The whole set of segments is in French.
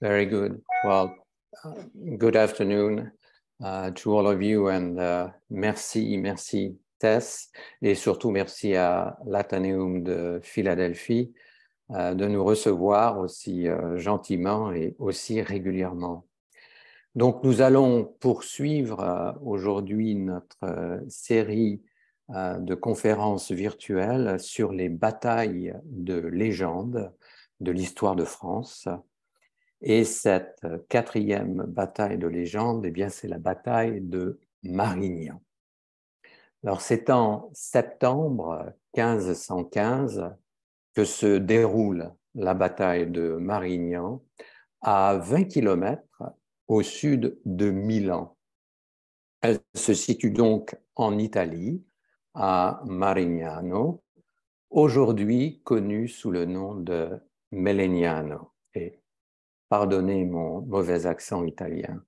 Very good. Well, good afternoon to all of you, and merci Tess, et surtout merci à l'Atheneum de Philadelphie de nous recevoir aussi gentiment et aussi régulièrement. Donc, nous allons poursuivre aujourd'hui notre série de conférences virtuelles sur les batailles de légende de l'histoire de France. Et cette quatrième bataille de légende, eh bien, c'est la bataille de Marignan. Alors, c'est en septembre 1515 que se déroule la bataille de Marignan à 20 kilomètres au sud de Milan. Elle se situe donc en Italie, à Marignano, aujourd'hui connue sous le nom de Melegnano. Et pardonnez mon mauvais accent italien.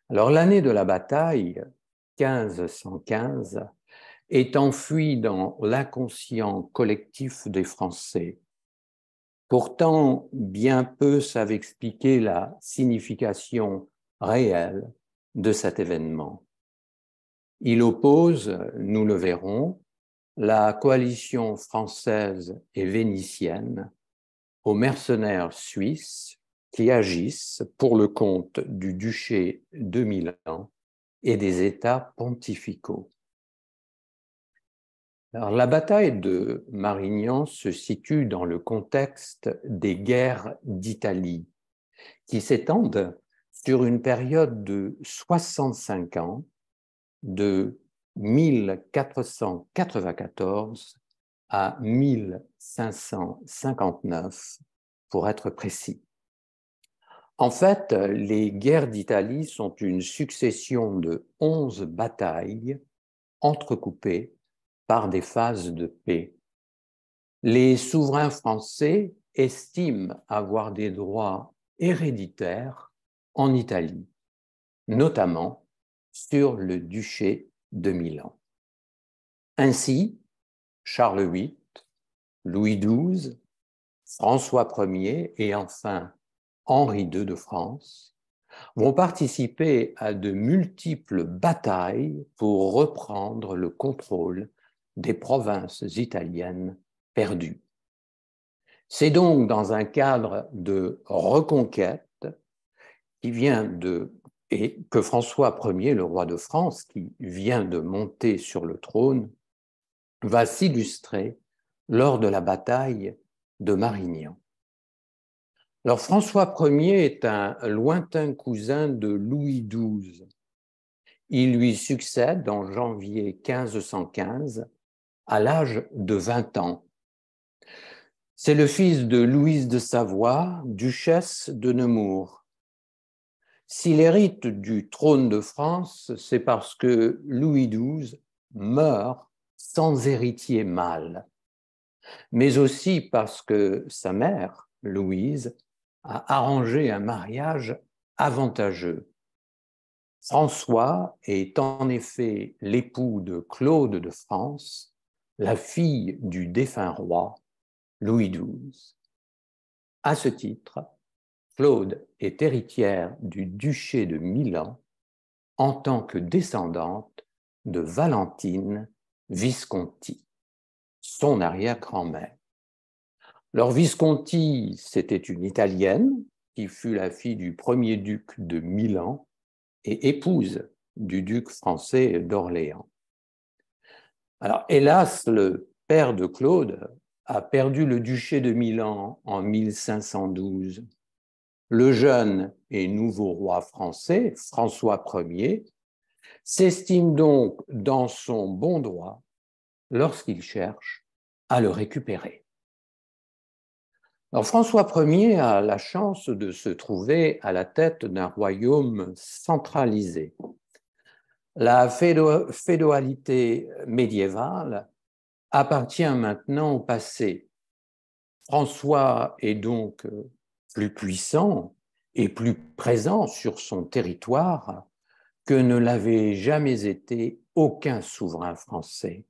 Alors, l'année de la bataille, 1515, est enfouie dans l'inconscient collectif des Français. Pourtant, bien peu savent expliquer la signification réelle de cet événement. Il oppose, nous le verrons, la coalition française et vénitienne aux mercenaires suisses qui agissent pour le compte du duché de Milan et des États pontificaux. Alors, la bataille de Marignan se situe dans le contexte des guerres d'Italie, qui s'étendent sur une période de 65 ans, de 1494 à 1559, pour être précis. En fait, les guerres d'Italie sont une succession de 11 batailles entrecoupées par des phases de paix. Les souverains français estiment avoir des droits héréditaires en Italie, notamment sur le duché de Milan. Ainsi, Charles VIII, Louis XII, François Ier et enfin Henri II de France vont participer à de multiples batailles pour reprendre le contrôle des provinces italiennes perdues. C'est donc dans un cadre de reconquête et que François Ier, le roi de France, qui vient de monter sur le trône, va s'illustrer lors de la bataille de Marignan. Alors, François Ier est un lointain cousin de Louis XII. Il lui succède en janvier 1515 à l'âge de 20 ans. C'est le fils de Louise de Savoie, duchesse de Nemours. S'il hérite du trône de France, c'est parce que Louis XII meurt sans héritier mâle, mais aussi parce que sa mère, Louise, a arrangé un mariage avantageux. François est en effet l'époux de Claude de France, la fille du défunt roi Louis XII. À ce titre, Claude est héritière du duché de Milan en tant que descendante de Valentine Visconti, son arrière-grand-mère. Leur Visconti, c'était une Italienne qui fut la fille du premier duc de Milan et épouse du duc français d'Orléans. Alors, hélas, le père de Claude a perdu le duché de Milan en 1512. Le jeune et nouveau roi français, François Ier, s'estime donc dans son bon droit lorsqu'il cherche à le récupérer. Alors, François Ier a la chance de se trouver à la tête d'un royaume centralisé. La féodalité médiévale appartient maintenant au passé. François est donc plus puissant et plus présent sur son territoire que ne l'avait jamais été aucun souverain français.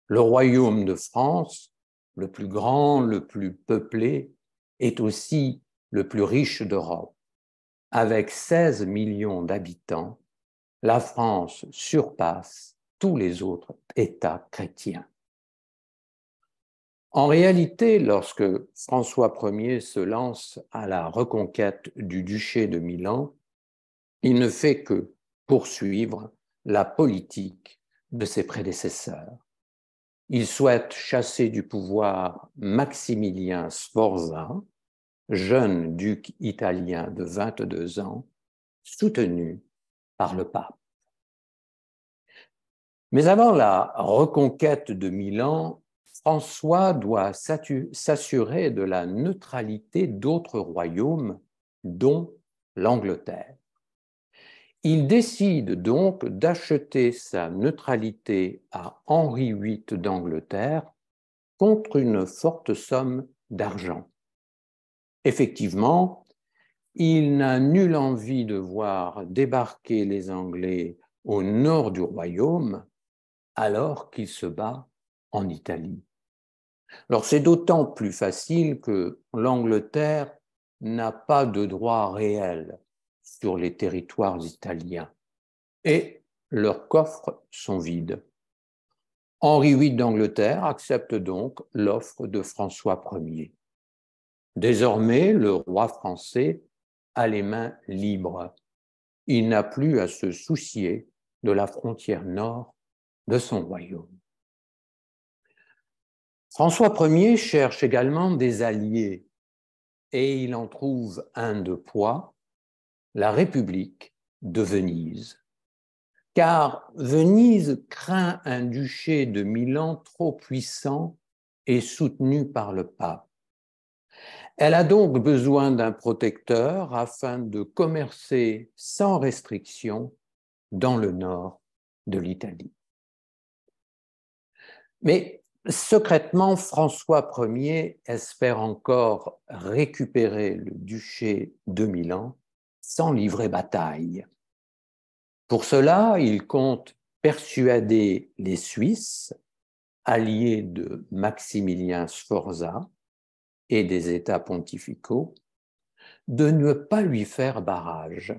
Le royaume de France, le plus grand, le plus peuplé, est aussi le plus riche d'Europe. Avec 16 millions d'habitants, la France surpasse tous les autres États chrétiens. En réalité, lorsque François Ier se lance à la reconquête du duché de Milan, il ne fait que poursuivre la politique de ses prédécesseurs. Il souhaite chasser du pouvoir Maximilien Sforza, jeune duc italien de 22 ans, soutenu par le pape. Mais avant la reconquête de Milan, François doit s'assurer de la neutralité d'autres royaumes, dont l'Angleterre. Il décide donc d'acheter sa neutralité à Henri VIII d'Angleterre contre une forte somme d'argent. Effectivement, il n'a nulle envie de voir débarquer les Anglais au nord du royaume alors qu'il se bat en Italie. Alors c'est d'autant plus facile que l'Angleterre n'a pas de droit réel sur les territoires italiens et leurs coffres sont vides. Henri VIII d'Angleterre accepte donc l'offre de François Ier. Désormais, le roi français a les mains libres. Il n'a plus à se soucier de la frontière nord de son royaume. François Ier cherche également des alliés et il en trouve un de poids, la République de Venise. Car Venise craint un duché de Milan trop puissant et soutenu par le pape. Elle a donc besoin d'un protecteur afin de commercer sans restriction dans le nord de l'Italie. Mais secrètement, François Ier espère encore récupérer le duché de Milan sans livrer bataille. Pour cela, il compte persuader les Suisses, alliés de Maximilien Sforza et des États pontificaux, de ne pas lui faire barrage.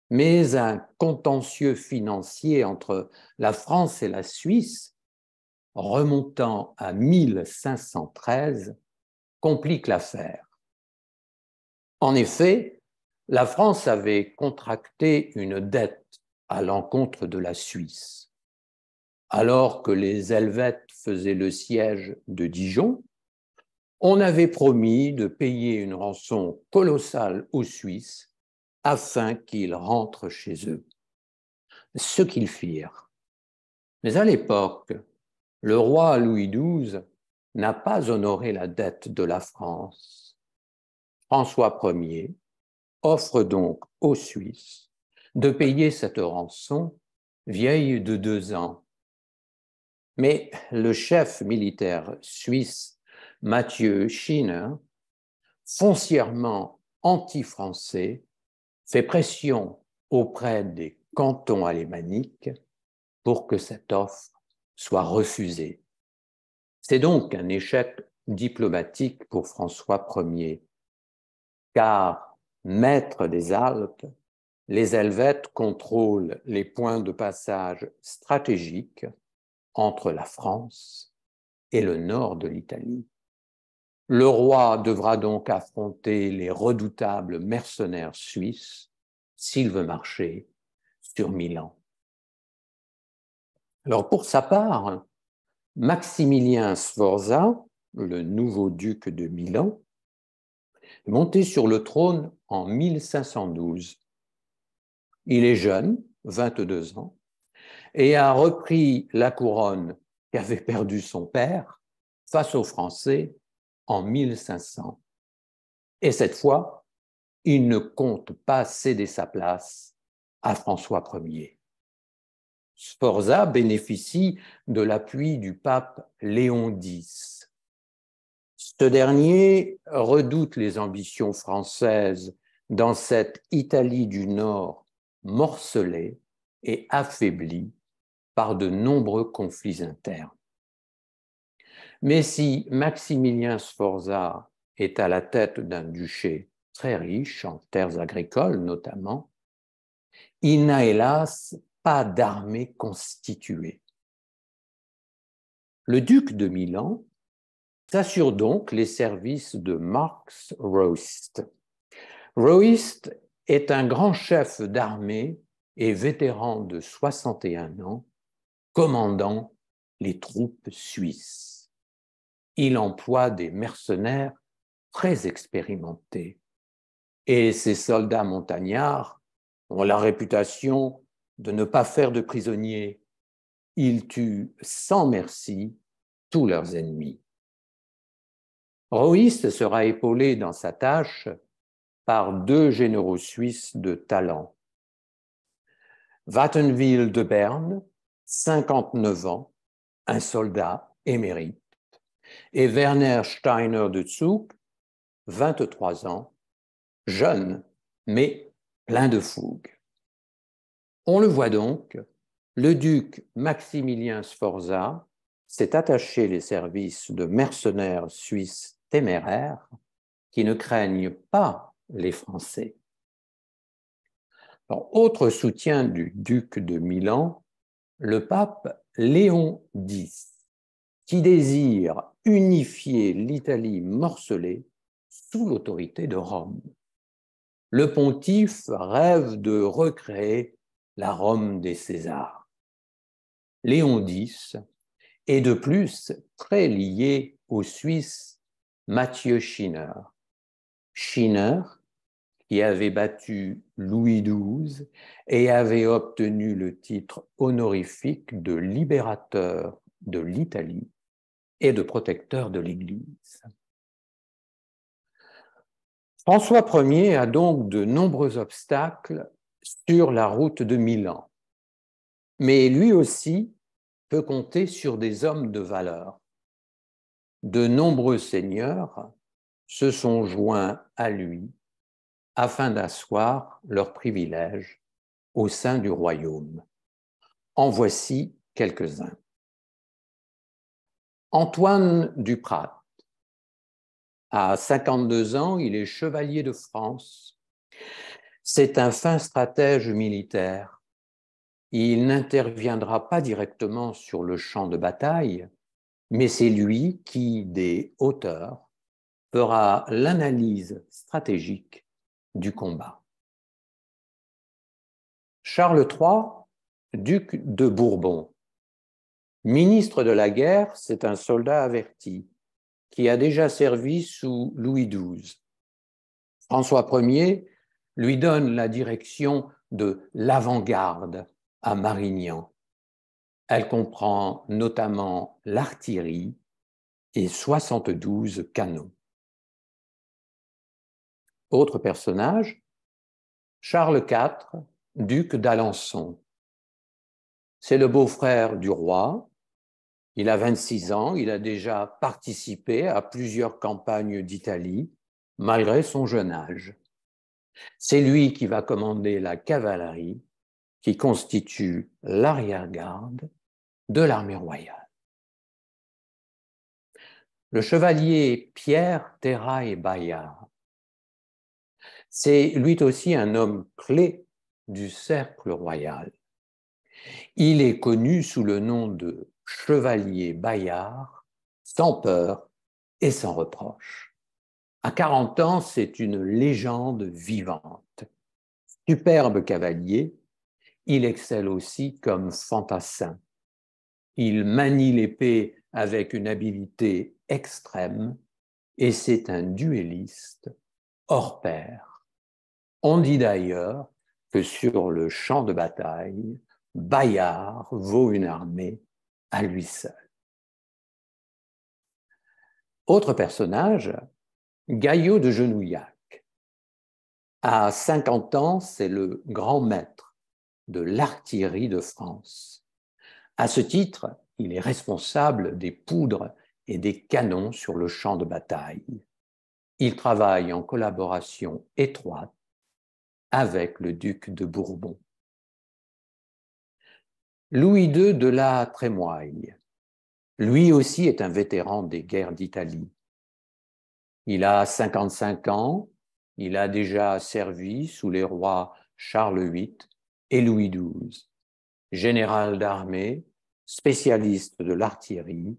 Mais un contentieux financier entre la France et la Suisse, remontant à 1513, complique l'affaire. En effet, la France avait contracté une dette à l'encontre de la Suisse. Alors que les Helvètes faisaient le siège de Dijon, on avait promis de payer une rançon colossale aux Suisses afin qu'ils rentrent chez eux. Ce qu'ils firent. Mais à l'époque, le roi Louis XII n'a pas honoré la dette de la France. François Ier offre donc aux Suisses de payer cette rançon vieille de 2 ans. Mais le chef militaire suisse, Mathieu Schinner, foncièrement anti-français, fait pression auprès des cantons alémaniques pour que cette offre soit refusée. C'est donc un échec diplomatique pour François Ier, car maître des Alpes, les Helvètes contrôlent les points de passage stratégiques entre la France et le nord de l'Italie. Le roi devra donc affronter les redoutables mercenaires suisses s'il veut marcher sur Milan. Alors pour sa part, Maximilien Sforza, le nouveau duc de Milan, est monté sur le trône en 1512. Il est jeune, 22 ans, et a repris la couronne qu'avait perdue son père face aux Français en 1500. Et cette fois, il ne compte pas céder sa place à François Ier. Sforza bénéficie de l'appui du pape Léon X. Ce dernier redoute les ambitions françaises dans cette Italie du Nord morcelée et affaiblie par de nombreux conflits internes. Mais si Maximilien Sforza est à la tête d'un duché très riche en terres agricoles notamment, il n'a hélas pas d'armée constituée. Le duc de Milan s'assure donc les services de Marx Roest. Roest est un grand chef d'armée et vétéran de 61 ans, commandant les troupes suisses. Il emploie des mercenaires très expérimentés et ces soldats montagnards ont la réputation de ne pas faire de prisonniers. Ils tuent sans merci tous leurs ennemis. Roest sera épaulé dans sa tâche par deux généraux suisses de talent. Wattenwyl de Berne, 59 ans, un soldat émérite, et Werner Steiner de Zug, 23 ans, jeune, mais plein de fougue. On le voit donc, le duc Maximilien Sforza s'est attaché les services de mercenaires suisses téméraires qui ne craignent pas les Français. Alors, autre soutien du duc de Milan, le pape Léon X, qui désire unifier l'Italie morcelée sous l'autorité de Rome. Le pontife rêve de recréer la Rome des Césars. Léon X est de plus très lié au Suisse Mathieu Schinner. Schinner, qui avait battu Louis XII et avait obtenu le titre honorifique de libérateur de l'Italie et de protecteur de l'Église. François Ier a donc de nombreux obstacles sur la route de Milan, mais lui aussi peut compter sur des hommes de valeur. De nombreux seigneurs se sont joints à lui afin d'asseoir leurs privilèges au sein du royaume. En voici quelques-uns. Antoine Duprat, à 52 ans, il est chevalier de France. C'est un fin stratège militaire. Il n'interviendra pas directement sur le champ de bataille, mais c'est lui qui, des hauteurs, fera l'analyse stratégique du combat. Charles III, duc de Bourbon. Ministre de la guerre, c'est un soldat averti qui a déjà servi sous Louis XII. François Ier lui donne la direction de l'avant-garde à Marignan. Elle comprend notamment l'artillerie et 72 canons. Autre personnage, Charles IV, duc d'Alençon. C'est le beau-frère du roi. Il a 26 ans, il a déjà participé à plusieurs campagnes d'Italie, malgré son jeune âge. C'est lui qui va commander la cavalerie qui constitue l'arrière-garde de l'armée royale. Le chevalier Pierre Terrail Bayard, c'est lui aussi un homme clé du cercle royal. Il est connu sous le nom de chevalier Bayard, sans peur et sans reproche. À 40 ans, c'est une légende vivante. Superbe cavalier, il excelle aussi comme fantassin. Il manie l'épée avec une habileté extrême et c'est un duelliste hors pair. On dit d'ailleurs que sur le champ de bataille, Bayard vaut une armée à lui seul. Autre personnage, Gaillot de Genouillac. À 50 ans, c'est le grand maître de l'artillerie de France. À ce titre, il est responsable des poudres et des canons sur le champ de bataille. Il travaille en collaboration étroite avec le duc de Bourbon. Louis II de la Trémoille, lui aussi est un vétéran des guerres d'Italie. Il a 55 ans, il a déjà servi sous les rois Charles VIII et Louis XII. Général d'armée, spécialiste de l'artillerie,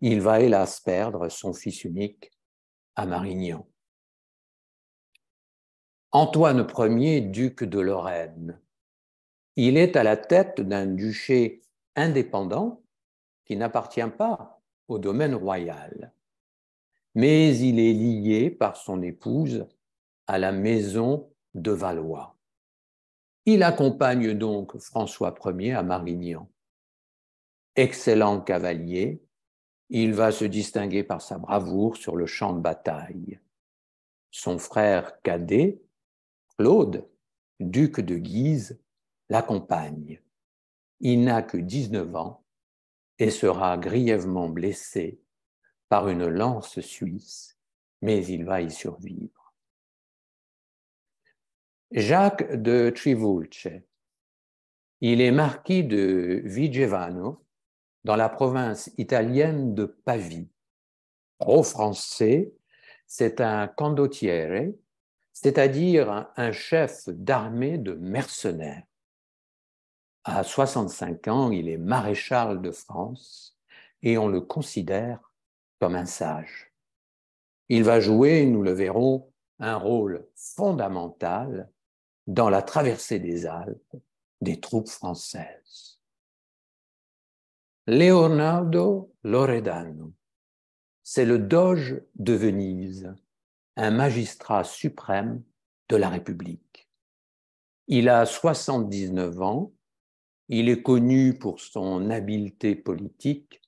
il va hélas perdre son fils unique à Marignan. Antoine Ier, duc de Lorraine. Il est à la tête d'un duché indépendant qui n'appartient pas au domaine royal, mais il est lié par son épouse à la maison de Valois. Il accompagne donc François Ier à Marignan. Excellent cavalier, il va se distinguer par sa bravoure sur le champ de bataille. Son frère cadet, Claude, duc de Guise, l'accompagne. Il n'a que 19 ans et sera grièvement blessé par une lance suisse, mais il va y survivre. Jacques de Trivulce. Il est marquis de Vigevano, dans la province italienne de Pavie. Pro-français, c'est un condottiere, c'est-à-dire un chef d'armée de mercenaires. À 65 ans, il est maréchal de France et on le considère comme un sage. Il va jouer, nous le verrons, un rôle fondamental dans la traversée des Alpes des troupes françaises. Leonardo Loredano, c'est le doge de Venise, un magistrat suprême de la République. Il a 79 ans, il est connu pour son habileté politique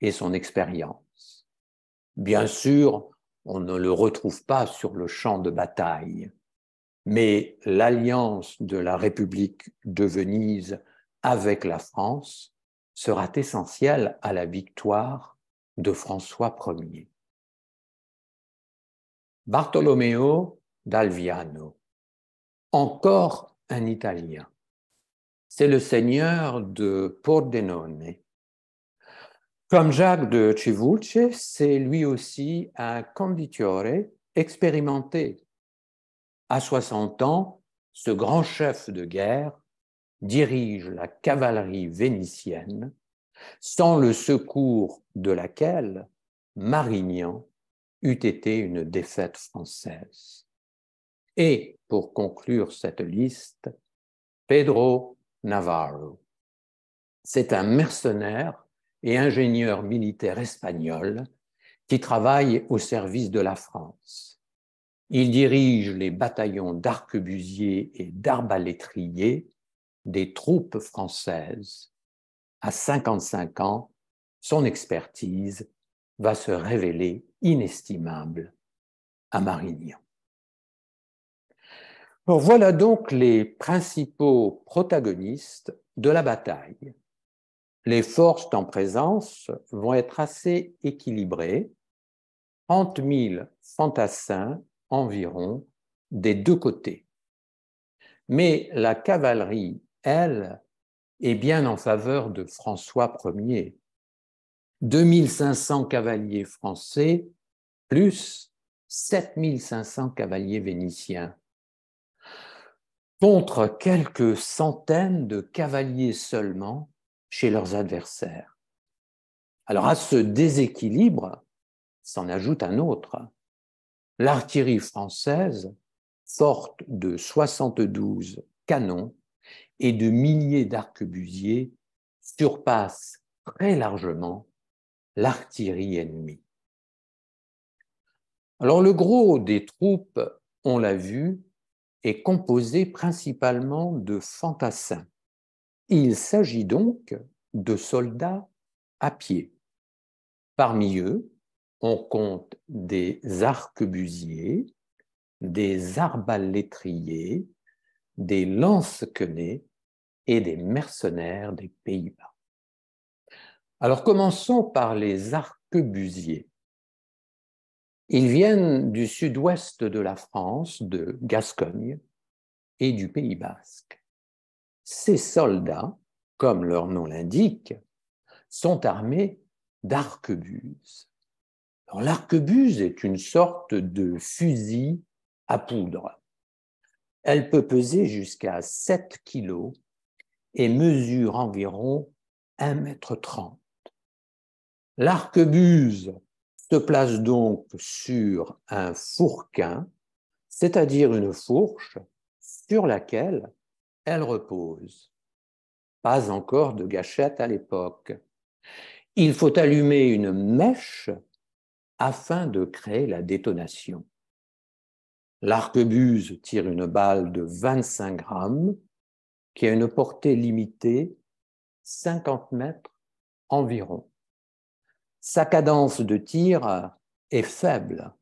et son expérience. Bien sûr, on ne le retrouve pas sur le champ de bataille, mais l'alliance de la République de Venise avec la France sera essentielle à la victoire de François Ier. Bartolomeo d'Alviano, encore un Italien. C'est le seigneur de Pordenone. Comme Jacques de Trivulce, c'est lui aussi un condottiere expérimenté. À 60 ans, ce grand chef de guerre dirige la cavalerie vénitienne, sans le secours de laquelle Marignan eût été une défaite française. Et, pour conclure cette liste, Pedro Navarro. C'est un mercenaire et ingénieur militaire espagnol qui travaille au service de la France. Il dirige les bataillons d'arquebusiers et d'arbalétriers des troupes françaises. À 55 ans, son expertise va se révéler inestimable à Marignan. Alors, voilà donc les principaux protagonistes de la bataille. Les forces en présence vont être assez équilibrées, 30 000 fantassins environ des deux côtés. Mais la cavalerie, elle, est bien en faveur de François Ier. 2500 cavaliers français plus 7500 cavaliers vénitiens, contre quelques centaines de cavaliers seulement chez leurs adversaires. Alors à ce déséquilibre s'en ajoute un autre. L'artillerie française, forte de 72 canons et de milliers d'arquebusiers, surpasse très largement l'artillerie ennemie. Alors le gros des troupes, on l'a vu, est composé principalement de fantassins. Il s'agit donc de soldats à pied. Parmi eux, on compte des arquebusiers, des arbalétriers, des lance-quenets et des mercenaires des Pays-Bas. Alors commençons par les arquebusiers. Ils viennent du sud-ouest de la France, de Gascogne et du Pays basque. Ces soldats, comme leur nom l'indique, sont armés d'arquebuses. L'arquebuse est une sorte de fusil à poudre. Elle peut peser jusqu'à 7 kg et mesure environ 1,30 m. L'arquebuse se place donc sur un fourquin, c'est-à-dire une fourche sur laquelle elle repose. Pas encore de gâchette à l'époque. Il faut allumer une mèche afin de créer la détonation. L'arquebuse tire une balle de 25 grammes qui a une portée limitée, 50 mètres environ. Sa cadence de tir est faible,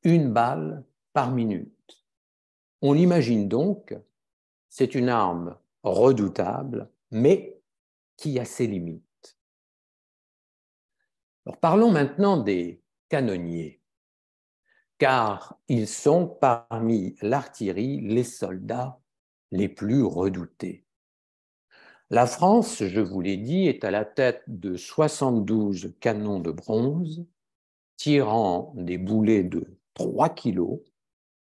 une balle par minute. On l'imagine donc, c'est une arme redoutable, mais qui a ses limites. Alors, parlons maintenant des canonniers, car ils sont parmi l'artillerie les soldats les plus redoutés. La France, je vous l'ai dit, est à la tête de 72 canons de bronze, tirant des boulets de 3 kg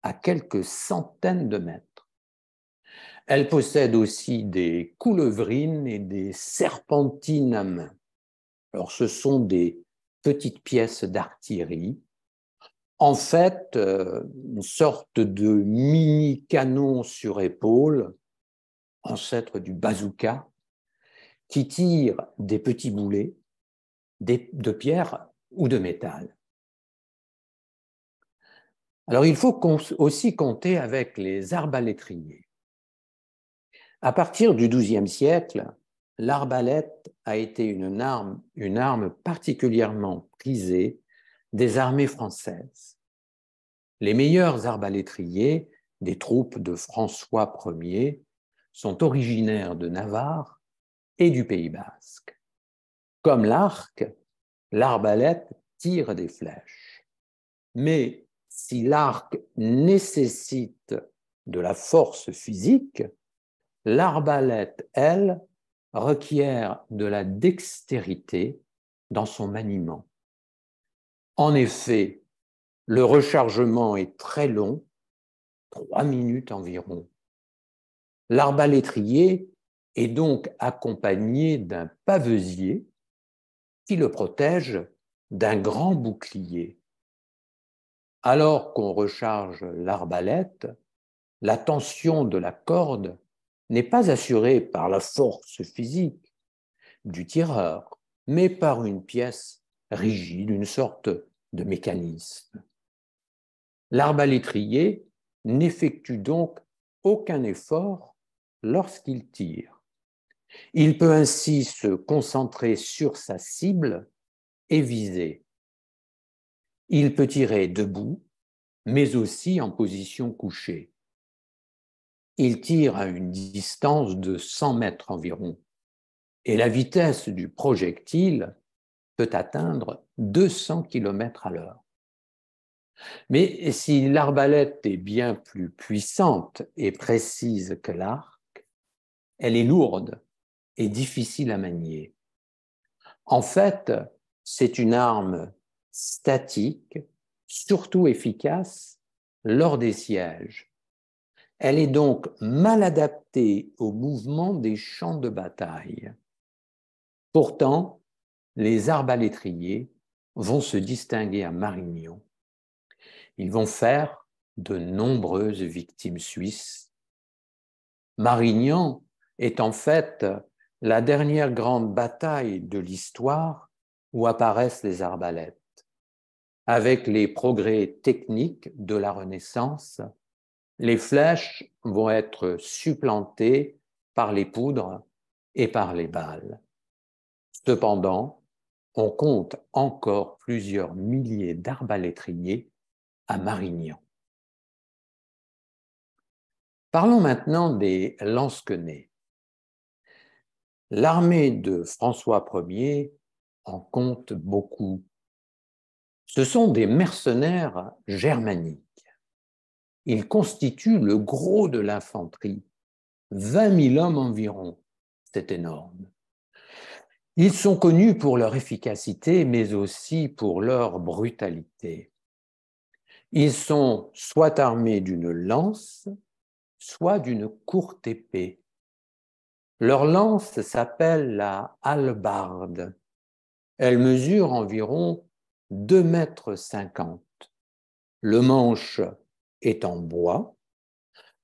à quelques centaines de mètres. Elle possède aussi des coulevrines et des serpentines à main. Alors, ce sont des petites pièces d'artillerie, en fait, une sorte de mini-canon sur épaule, ancêtre du bazooka, qui tire des petits boulets de pierre ou de métal. Alors, il faut aussi compter avec les arbalétriers. À partir du XIIe siècle, l'arbalète a été une arme particulièrement prisée des armées françaises. Les meilleurs arbalétriers des troupes de François Ier sont originaires de Navarre et du Pays basque. Comme l'arc, l'arbalète tire des flèches. Mais si l'arc nécessite de la force physique, l'arbalète, elle, requiert de la dextérité dans son maniement. En effet, le rechargement est très long, 3 minutes environ. L'arbalétrier est donc accompagné d'un pavesier qui le protège d'un grand bouclier. Alors qu'on recharge l'arbalète, la tension de la corde n'est pas assurée par la force physique du tireur, mais par une pièce rigide, une sorte de mécanisme. L'arbalétrier n'effectue donc aucun effort lorsqu'il tire. Il peut ainsi se concentrer sur sa cible et viser. Il peut tirer debout, mais aussi en position couchée. Il tire à une distance de 100 mètres environ, et la vitesse du projectile peut atteindre 200 km à l'heure. Mais si l'arbalète est bien plus puissante et précise que l'arc, elle est lourde et difficile à manier. En fait, c'est une arme statique, surtout efficace lors des sièges. Elle est donc mal adaptée au mouvement des champs de bataille. Pourtant, les arbalétriers vont se distinguer à Marignan. Ils vont faire de nombreuses victimes suisses. Marignan est en fait la dernière grande bataille de l'histoire où apparaissent les arbalètes. Avec les progrès techniques de la Renaissance, les flèches vont être supplantées par les poudres et par les balles. Cependant, on compte encore plusieurs milliers d'arbalétriers à Marignan. Parlons maintenant des lansquenets. L'armée de François Ier en compte beaucoup. Ce sont des mercenaires germaniques. Ils constituent le gros de l'infanterie, 20 000 hommes environ. C'est énorme. Ils sont connus pour leur efficacité, mais aussi pour leur brutalité. Ils sont soit armés d'une lance, soit d'une courte épée. Leur lance s'appelle la hallebarde. Elle mesure environ 2,50 m. Le manche est en bois,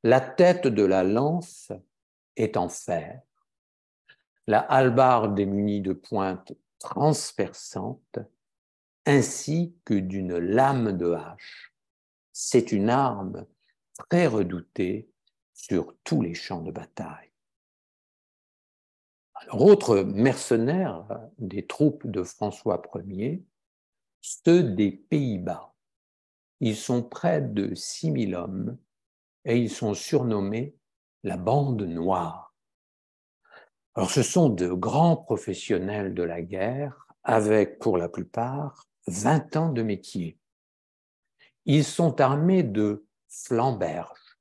la tête de la lance est en fer. La hallebarde est munie de pointes transperçantes ainsi que d'une lame de hache. C'est une arme très redoutée sur tous les champs de bataille. Alors, autres mercenaires des troupes de François Ier, ceux des Pays-Bas. Ils sont près de 6 000 hommes et ils sont surnommés la Bande Noire. Alors, ce sont de grands professionnels de la guerre avec, pour la plupart, 20 ans de métier. Ils sont armés de flamberges.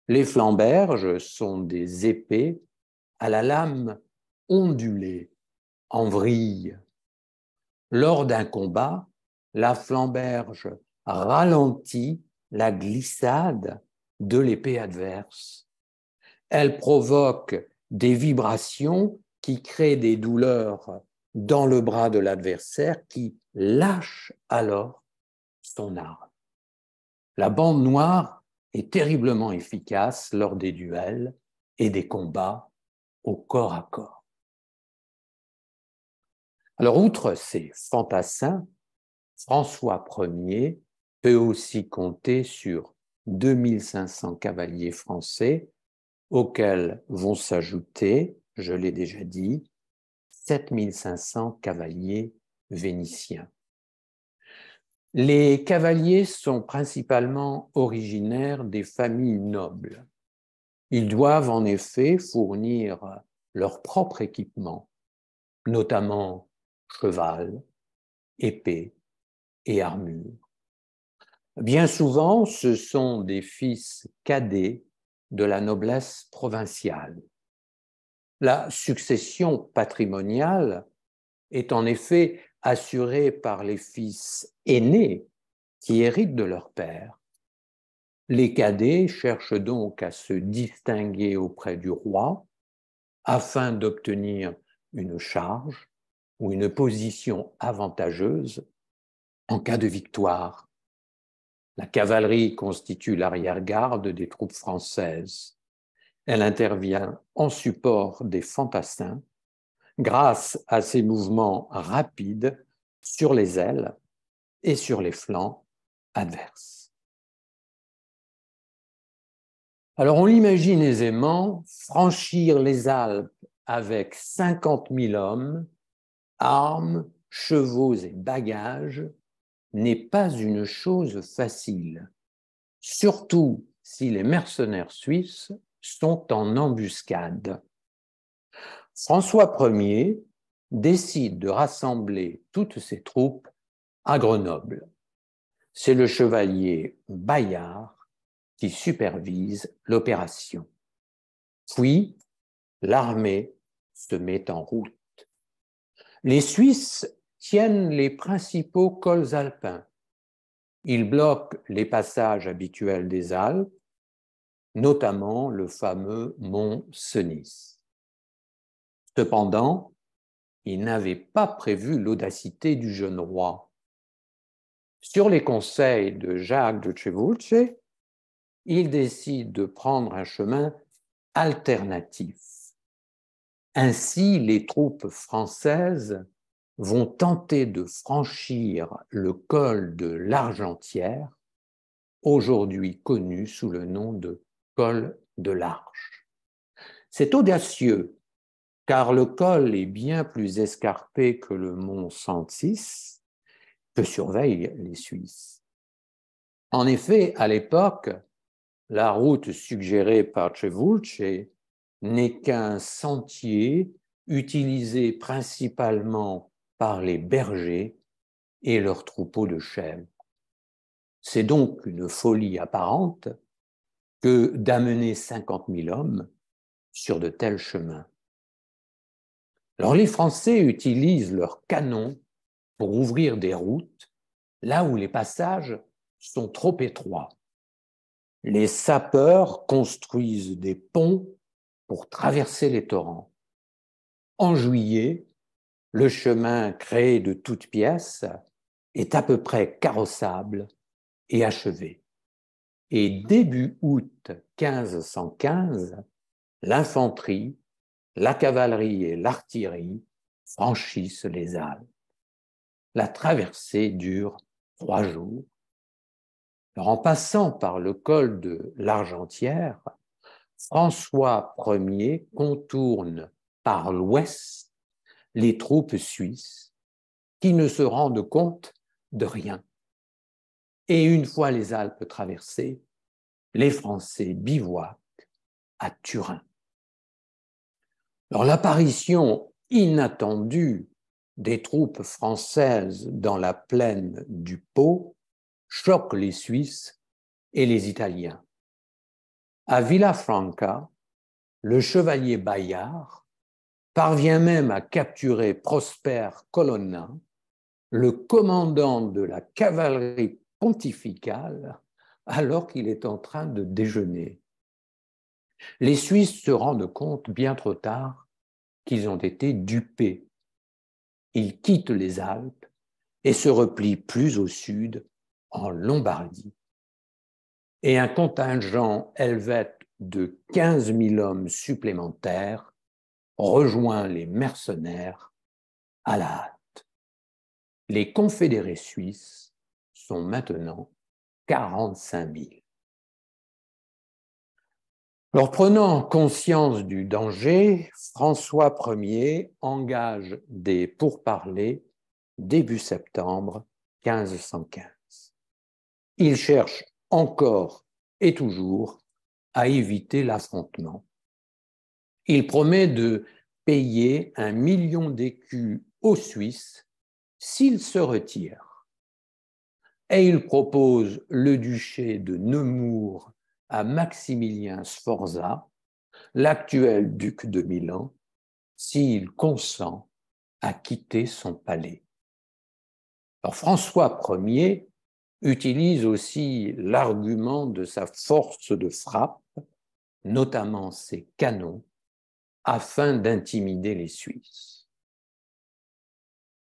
Les flamberges sont des épées à la lame ondulée, en vrille. Lors d'un combat, la flamberge ralentit la glissade de l'épée adverse. Elle provoque des vibrations qui créent des douleurs dans le bras de l'adversaire qui lâche alors son arme. La bande noire est terriblement efficace lors des duels et des combats au corps à corps. Alors, outre ces fantassins, François Ier peut aussi compter sur 2500 cavaliers français auxquels vont s'ajouter, je l'ai déjà dit, 7500 cavaliers vénitiens. Les cavaliers sont principalement originaires des familles nobles. Ils doivent en effet fournir leur propre équipement, notamment cheval, épée et armure. Bien souvent, ce sont des fils cadets de la noblesse provinciale. La succession patrimoniale est en effet assurée par les fils aînés qui héritent de leur père. Les cadets cherchent donc à se distinguer auprès du roi afin d'obtenir une charge ou une position avantageuse en cas de victoire. La cavalerie constitue l'arrière-garde des troupes françaises. Elle intervient en support des fantassins grâce à ses mouvements rapides sur les ailes et sur les flancs adverses. Alors on l'imagine aisément, franchir les Alpes avec 50 000 hommes, armes, chevaux et bagages n'est pas une chose facile, surtout si les mercenaires suisses sont en embuscade. François Ier décide de rassembler toutes ses troupes à Grenoble. C'est le chevalier Bayard qui supervise l'opération. Puis, l'armée se met en route. Les Suisses tiennent les principaux cols alpins. Ils bloquent les passages habituels des Alpes, notamment le fameux mont Cenis. Cependant, ils n'avaient pas prévu l'audacité du jeune roi. Sur les conseils de Jacques de Chevauche, il décide de prendre un chemin alternatif. Ainsi, les troupes françaises vont tenter de franchir le col de l'Argentière, aujourd'hui connu sous le nom de col de l'Arche. C'est audacieux, car le col est bien plus escarpé que le mont Santis, que surveillent les Suisses. En effet, à l'époque, la route suggérée par Chevauche n'est qu'un sentier utilisé principalement par les bergers et leurs troupeaux de chèvres. C'est donc une folie apparente que d'amener 50 000 hommes sur de tels chemins. Alors les Français utilisent leurs canons pour ouvrir des routes là où les passages sont trop étroits. Les sapeurs construisent des ponts pour traverser les torrents. En juillet, le chemin créé de toutes pièces est à peu près carrossable et achevé. Et début août 1515, l'infanterie, la cavalerie et l'artillerie franchissent les Alpes. La traversée dure 3 jours. Alors, en passant par le col de l'Argentière, François Ier contourne par l'ouest les troupes suisses qui ne se rendent compte de rien. Et une fois les Alpes traversées, les Français bivouaquent à Turin. Alors l'apparition inattendue des troupes françaises dans la plaine du Pô choque les Suisses et les Italiens. À Villafranca, le chevalier Bayard parvient même à capturer Prosper Colonna, le commandant de la cavalerie pontificale, alors qu'il est en train de déjeuner. Les Suisses se rendent compte bien trop tard qu'ils ont été dupés. Ils quittent les Alpes et se replient plus au sud, en Lombardie. Et un contingent helvète de 15 000 hommes supplémentaires rejoint les mercenaires à la hâte. Les confédérés suisses sont maintenant 45 000. Alors, prenant conscience du danger, François Ier engage des pourparlers début septembre 1515. Il cherche encore et toujours à éviter l'affrontement. Il promet de payer 1 million d'écus aux Suisses s'ils se retirent. Et il propose le duché de Nemours à Maximilien Sforza, l'actuel duc de Milan, s'il consent à quitter son palais. Alors François Ier utilise aussi l'argument de sa force de frappe, notamment ses canons, afin d'intimider les Suisses.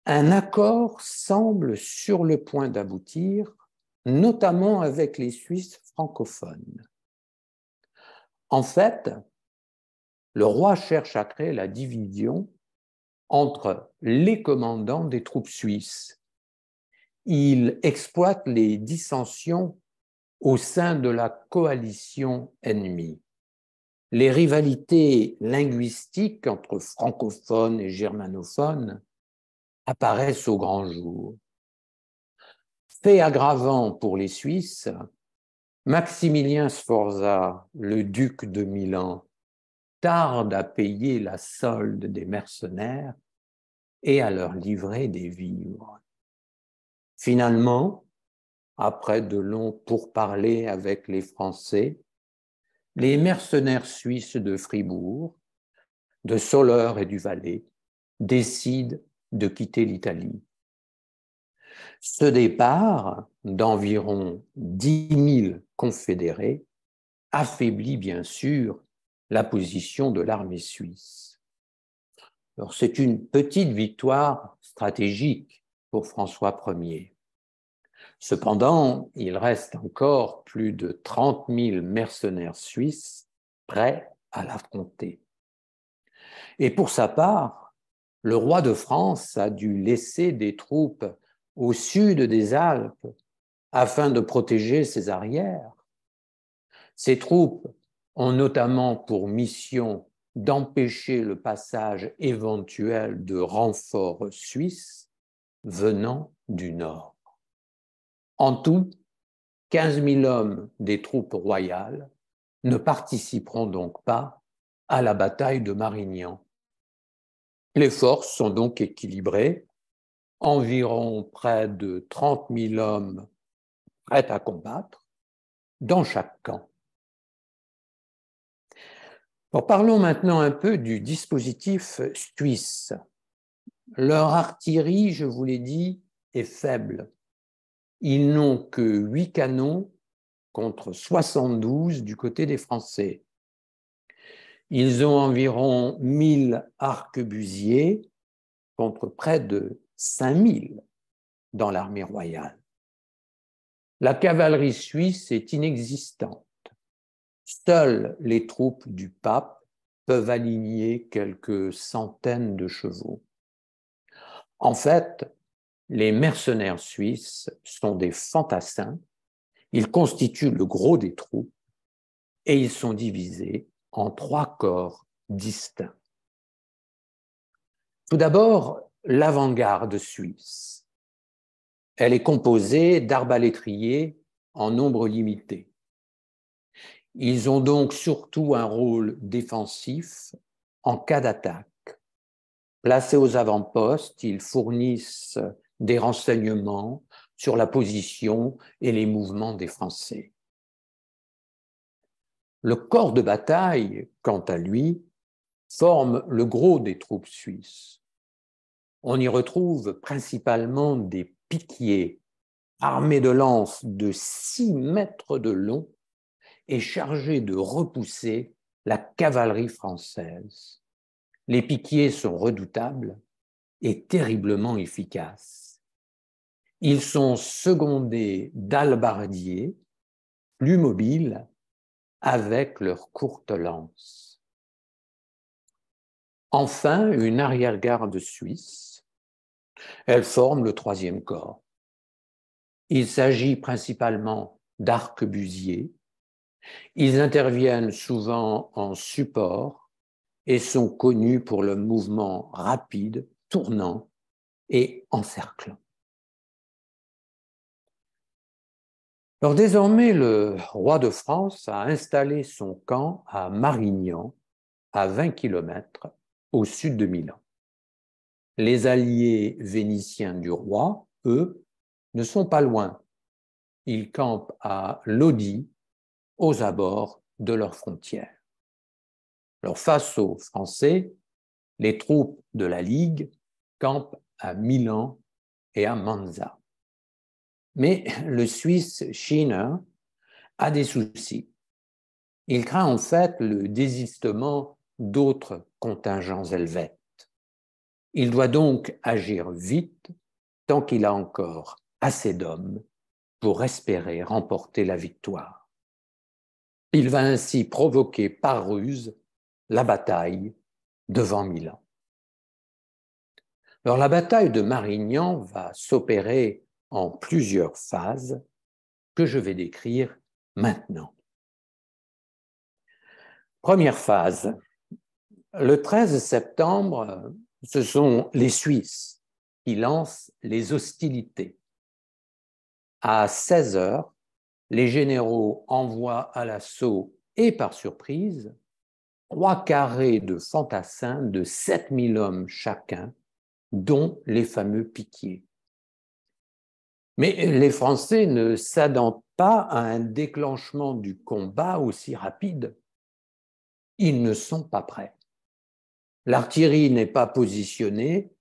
Un accord semble sur le point d'aboutir, notamment avec les Suisses francophones. En fait, le roi cherche à créer la division entre les commandants des troupes suisses. Il exploite les dissensions au sein de la coalition ennemie. Les rivalités linguistiques entre francophones et germanophones apparaissent au grand jour. Fait aggravant pour les Suisses, Maximilien Sforza, le duc de Milan, tarde à payer la solde des mercenaires et à leur livrer des vivres. Finalement, après de longs pourparlers avec les Français, les mercenaires suisses de Fribourg, de Soleure et du Valais décident de quitter l'Italie. Ce départ d'environ 10 000 confédérés affaiblit bien sûr la position de l'armée suisse. Alors, c'est une petite victoire stratégique pour François Ier. Cependant, il reste encore plus de 30 000 mercenaires suisses prêts à l'affronter. Et pour sa part, le roi de France a dû laisser des troupes au sud des Alpes afin de protéger ses arrières. Ces troupes ont notamment pour mission d'empêcher le passage éventuel de renforts suisses venant du nord. En tout, 15 000 hommes des troupes royales ne participeront donc pas à la bataille de Marignan. Les forces sont donc équilibrées, environ près de 30 000 hommes prêts à combattre dans chaque camp. Bon, parlons maintenant un peu du dispositif suisse. Leur artillerie, je vous l'ai dit, est faible. Ils n'ont que 8 canons contre 72 du côté des Français. Ils ont environ 1000 arquebusiers contre près de 5000 dans l'armée royale. La cavalerie suisse est inexistante. Seules les troupes du pape peuvent aligner quelques centaines de chevaux. En fait, les mercenaires suisses sont des fantassins. Ils constituent le gros des troupes et ils sont divisés en 3 corps distincts. Tout d'abord, l'avant-garde suisse. Elle est composée d'arbalétriers en nombre limité. Ils ont donc surtout un rôle défensif en cas d'attaque. Placés aux avant-postes, ils fournissent des renseignements sur la position et les mouvements des Français. Le corps de bataille, quant à lui, forme le gros des troupes suisses. On y retrouve principalement des piquiers armés de lances de 6 mètres de long et chargés de repousser la cavalerie française. Les piquiers sont redoutables et terriblement efficaces. Ils sont secondés d'hallebardiers plus mobiles avec leurs courtes lances. Enfin, une arrière-garde suisse. Elle forme le 3e corps. Il s'agit principalement d'arquebusiers. Ils interviennent souvent en support et sont connus pour le mouvement rapide, tournant et encerclant. Alors désormais, le roi de France a installé son camp à Marignan, à 20 km au sud de Milan. Les alliés vénitiens du roi, eux, ne sont pas loin. Ils campent à Lodi, aux abords de leurs frontières. Alors, face aux Français, les troupes de la Ligue campent à Milan et à Manza. Mais le Suisse Schiener a des soucis. Il craint en fait le désistement d'autres contingents helvètes. Il doit donc agir vite tant qu'il a encore assez d'hommes pour espérer remporter la victoire. Il va ainsi provoquer par ruse la bataille devant Milan. Alors la bataille de Marignan va s'opérer en plusieurs phases que je vais décrire maintenant. Première phase. Le 13 septembre, ce sont les Suisses qui lancent les hostilités. À 16 heures, les généraux envoient à l'assaut et par surprise 3 carrés de fantassins de 7000 hommes chacun, dont les fameux piquiers. Mais les Français ne s'attendent pas à un déclenchement du combat aussi rapide. Ils ne sont pas prêts. L'artillerie n'est pas positionnée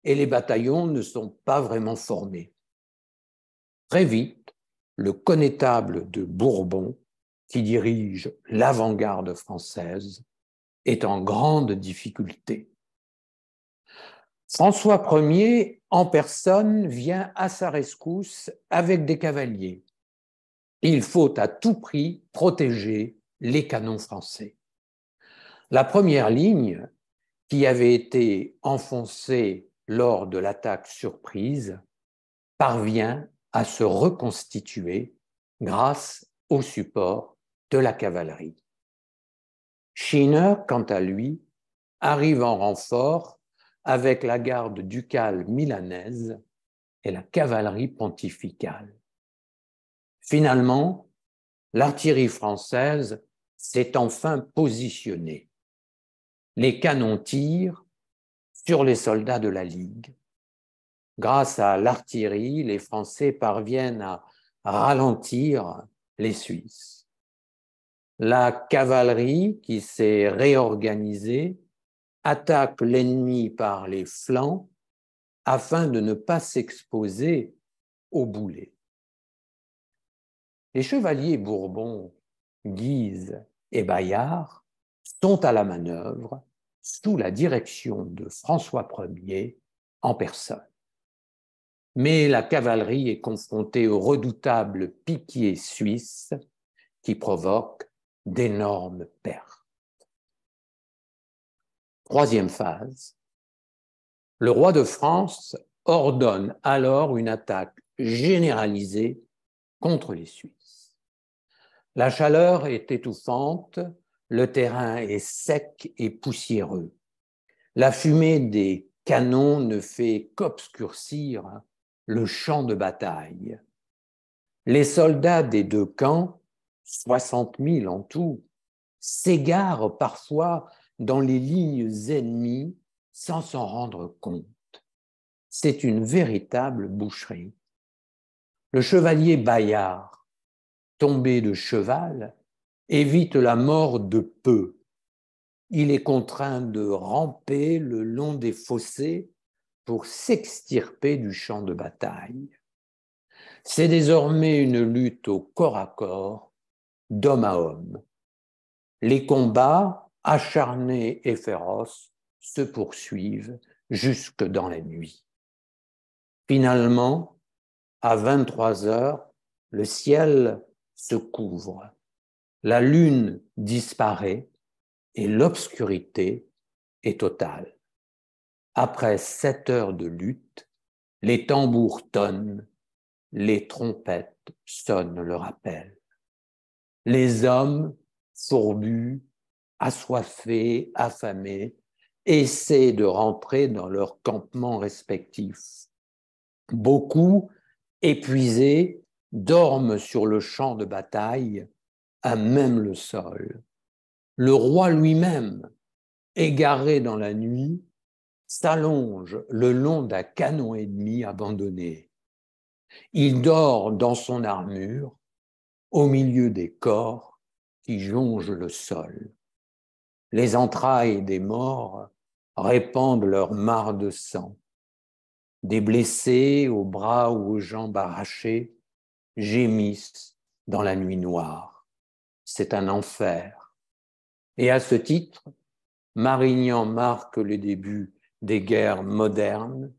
et les bataillons ne sont pas vraiment formés. Très vite, le connétable de Bourbon, qui dirige l'avant-garde française, est en grande difficulté. François Ier, en personne, vient à sa rescousse avec des cavaliers. Il faut à tout prix protéger les canons français. La première ligne, qui avait été enfoncée lors de l'attaque surprise, parvient à se reconstituer grâce au support de la cavalerie. Schiener, quant à lui, arrive en renfort avec la garde ducale milanaise et la cavalerie pontificale. Finalement, l'artillerie française s'est enfin positionnée. Les canons tirent sur les soldats de la Ligue. Grâce à l'artillerie, les Français parviennent à ralentir les Suisses. La cavalerie, qui s'est réorganisée, attaque l'ennemi par les flancs afin de ne pas s'exposer aux boulets. Les chevaliers Bourbon, Guise et Bayard sont à la manœuvre sous la direction de François Ier en personne. Mais la cavalerie est confrontée aux redoutables piquiers suisses qui provoquent d'énormes pertes. Troisième phase, le roi de France ordonne alors une attaque généralisée contre les Suisses. La chaleur est étouffante, le terrain est sec et poussiéreux. La fumée des canons ne fait qu'obscurcir le champ de bataille. Les soldats des deux camps, 60 000 en tout, s'égarent parfois dans les lignes ennemies sans s'en rendre compte. C'est une véritable boucherie. Le chevalier Bayard, tombé de cheval, évite la mort de peu. Il est contraint de ramper le long des fossés pour s'extirper du champ de bataille. C'est désormais une lutte au corps à corps, d'homme à homme. Les combats, acharnés et féroces, se poursuivent jusque dans la nuit. Finalement, à 23 heures, le ciel se couvre, la lune disparaît et l'obscurité est totale. Après 7 heures de lutte, les tambours tonnent, les trompettes sonnent le rappel. Les hommes, fourbus, assoiffés, affamés, essaient de rentrer dans leurs campements respectifs. Beaucoup, épuisés, dorment sur le champ de bataille, à même le sol. Le roi lui-même, égaré dans la nuit, s'allonge le long d'un canon ennemi abandonné. Il dort dans son armure, au milieu des corps qui jongent le sol. Les entrailles des morts répandent leur mare de sang. Des blessés aux bras ou aux jambes arrachés gémissent dans la nuit noire. C'est un enfer. Et à ce titre, Marignan marque le début des guerres modernes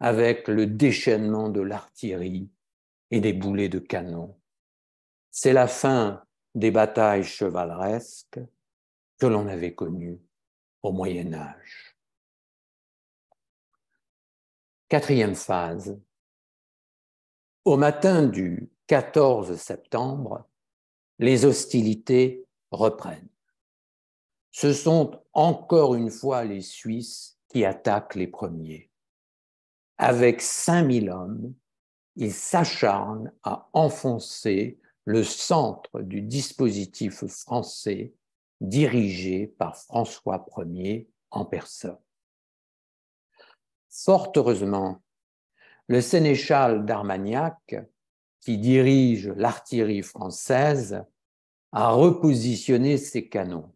avec le déchaînement de l'artillerie et des boulets de canon. C'est la fin des batailles chevaleresques que l'on avait connues au Moyen Âge. Quatrième phase. Au matin du 14 septembre, les hostilités reprennent. Ce sont encore une fois les Suisses qui attaquent les premiers. Avec 5000 hommes, ils s'acharnent à enfoncer le centre du dispositif français dirigé par François Ier en personne. Fort heureusement, le sénéchal d'Armagnac, qui dirige l'artillerie française, a repositionné ses canons.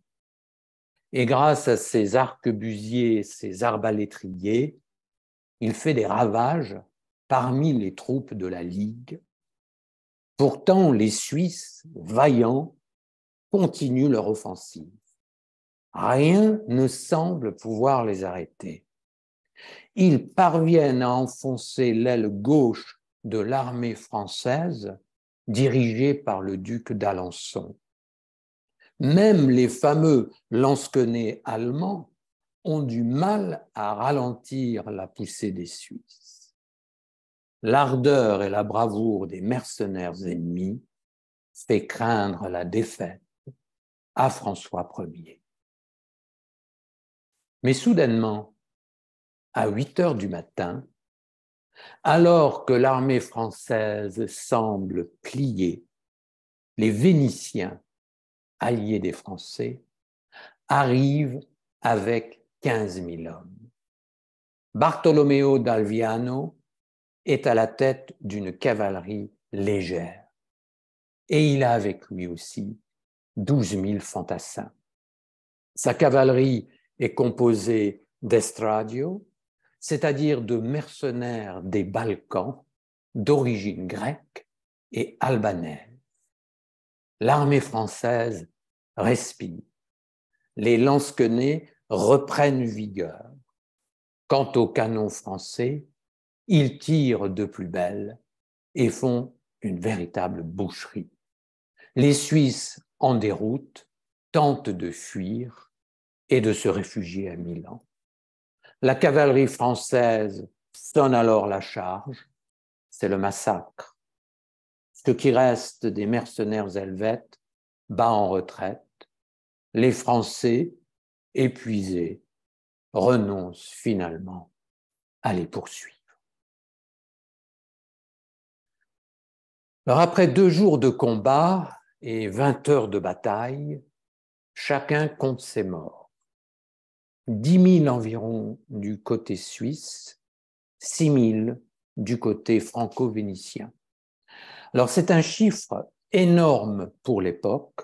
Et grâce à ses arquebusiers et ses arbalétriers, il fait des ravages parmi les troupes de la Ligue. Pourtant, les Suisses, vaillants, continuent leur offensive. Rien ne semble pouvoir les arrêter. Ils parviennent à enfoncer l'aile gauche de l'armée française dirigée par le duc d'Alençon. Même les fameux lansquenets allemands ont du mal à ralentir la poussée des Suisses. L'ardeur et la bravoure des mercenaires ennemis fait craindre la défaite à François Ier. Mais soudainement, à 8 heures du matin, alors que l'armée française semble plier, les Vénitiens, alliés des Français, arrivent avec 15 000 hommes. Bartolomeo d'Alviano est à la tête d'une cavalerie légère et il a avec lui aussi 12 000 fantassins. Sa cavalerie est composée d'estradio, c'est-à-dire de mercenaires des Balkans d'origine grecque et albanaise. L'armée française respire. Les lansquenets reprennent vigueur. Quant aux canons français, ils tirent de plus belle et font une véritable boucherie. Les Suisses, en déroute, tentent de fuir et de se réfugier à Milan. La cavalerie française sonne alors la charge, c'est le massacre. Ce qui reste des mercenaires helvètes bat en retraite. Les Français, épuisés, renoncent finalement à les poursuivre. Alors après 2 jours de combat et 20 heures de bataille, chacun compte ses morts. 10 000 environ du côté suisse, 6 000 du côté franco-vénitien. Alors c'est un chiffre énorme pour l'époque,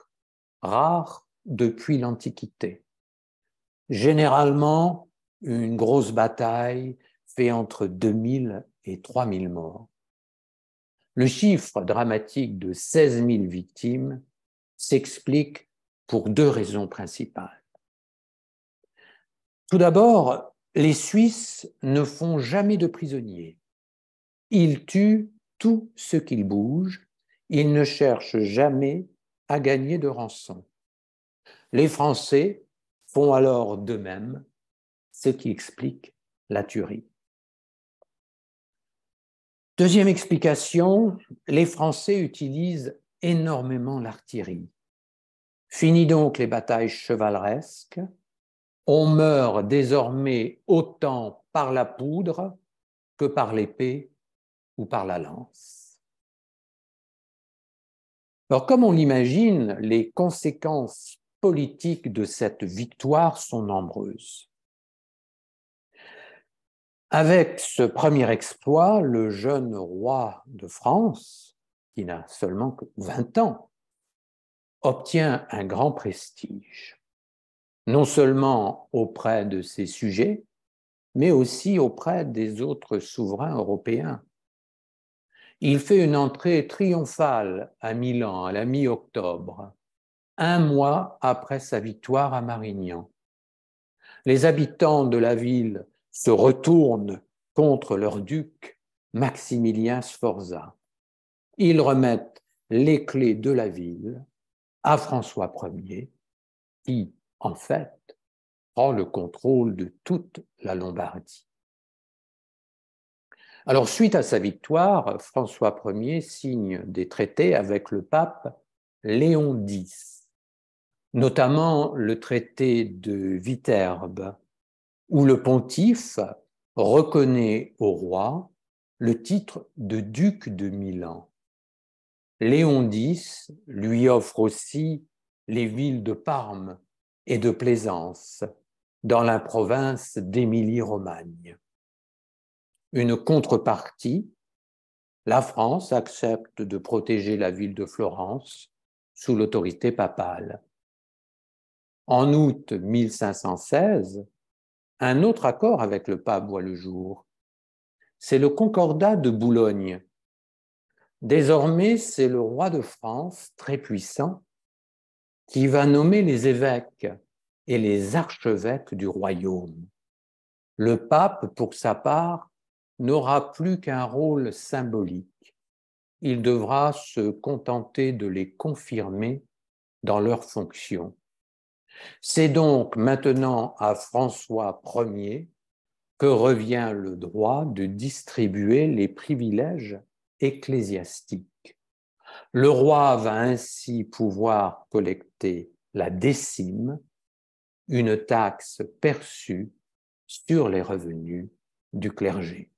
rare depuis l'Antiquité. Généralement, une grosse bataille fait entre 2 000 et 3 000 morts. Le chiffre dramatique de 16 000 victimes s'explique pour 2 raisons principales. Tout d'abord, les Suisses ne font jamais de prisonniers. Ils tuent tout ce qu'ils bougent. Ils ne cherchent jamais à gagner de rançon. Les Français font alors de même, ce qui explique la tuerie. Deuxième explication, les Français utilisent énormément l'artillerie. Fini donc les batailles chevaleresques, on meurt désormais autant par la poudre que par l'épée ou par la lance. Alors, comme on l'imagine, les conséquences politiques de cette victoire sont nombreuses. Avec ce premier exploit, le jeune roi de France, qui n'a seulement que 20 ans, obtient un grand prestige, non seulement auprès de ses sujets, mais aussi auprès des autres souverains européens. Il fait une entrée triomphale à Milan à la mi-octobre, 1 mois après sa victoire à Marignan. Les habitants de la ville se retournent contre leur duc, Maximilien Sforza. Ils remettent les clés de la ville à François Ier, qui, en fait, prend le contrôle de toute la Lombardie. Alors, suite à sa victoire, François Ier signe des traités avec le pape Léon X, notamment le traité de Viterbe, où le pontife reconnaît au roi le titre de duc de Milan. Léon X lui offre aussi les villes de Parme et de Plaisance, dans la province d'Émilie-Romagne. Une contrepartie, la France accepte de protéger la ville de Florence sous l'autorité papale. En août 1516, un autre accord avec le pape voit le jour. C'est le Concordat de Boulogne. Désormais, c'est le roi de France, très puissant, qui va nommer les évêques et les archevêques du royaume. Le pape, pour sa part, n'aura plus qu'un rôle symbolique. Il devra se contenter de les confirmer dans leurs fonctions. C'est donc maintenant à François Ier que revient le droit de distribuer les privilèges ecclésiastiques. Le roi va ainsi pouvoir collecter la décime, une taxe perçue sur les revenus du clergé.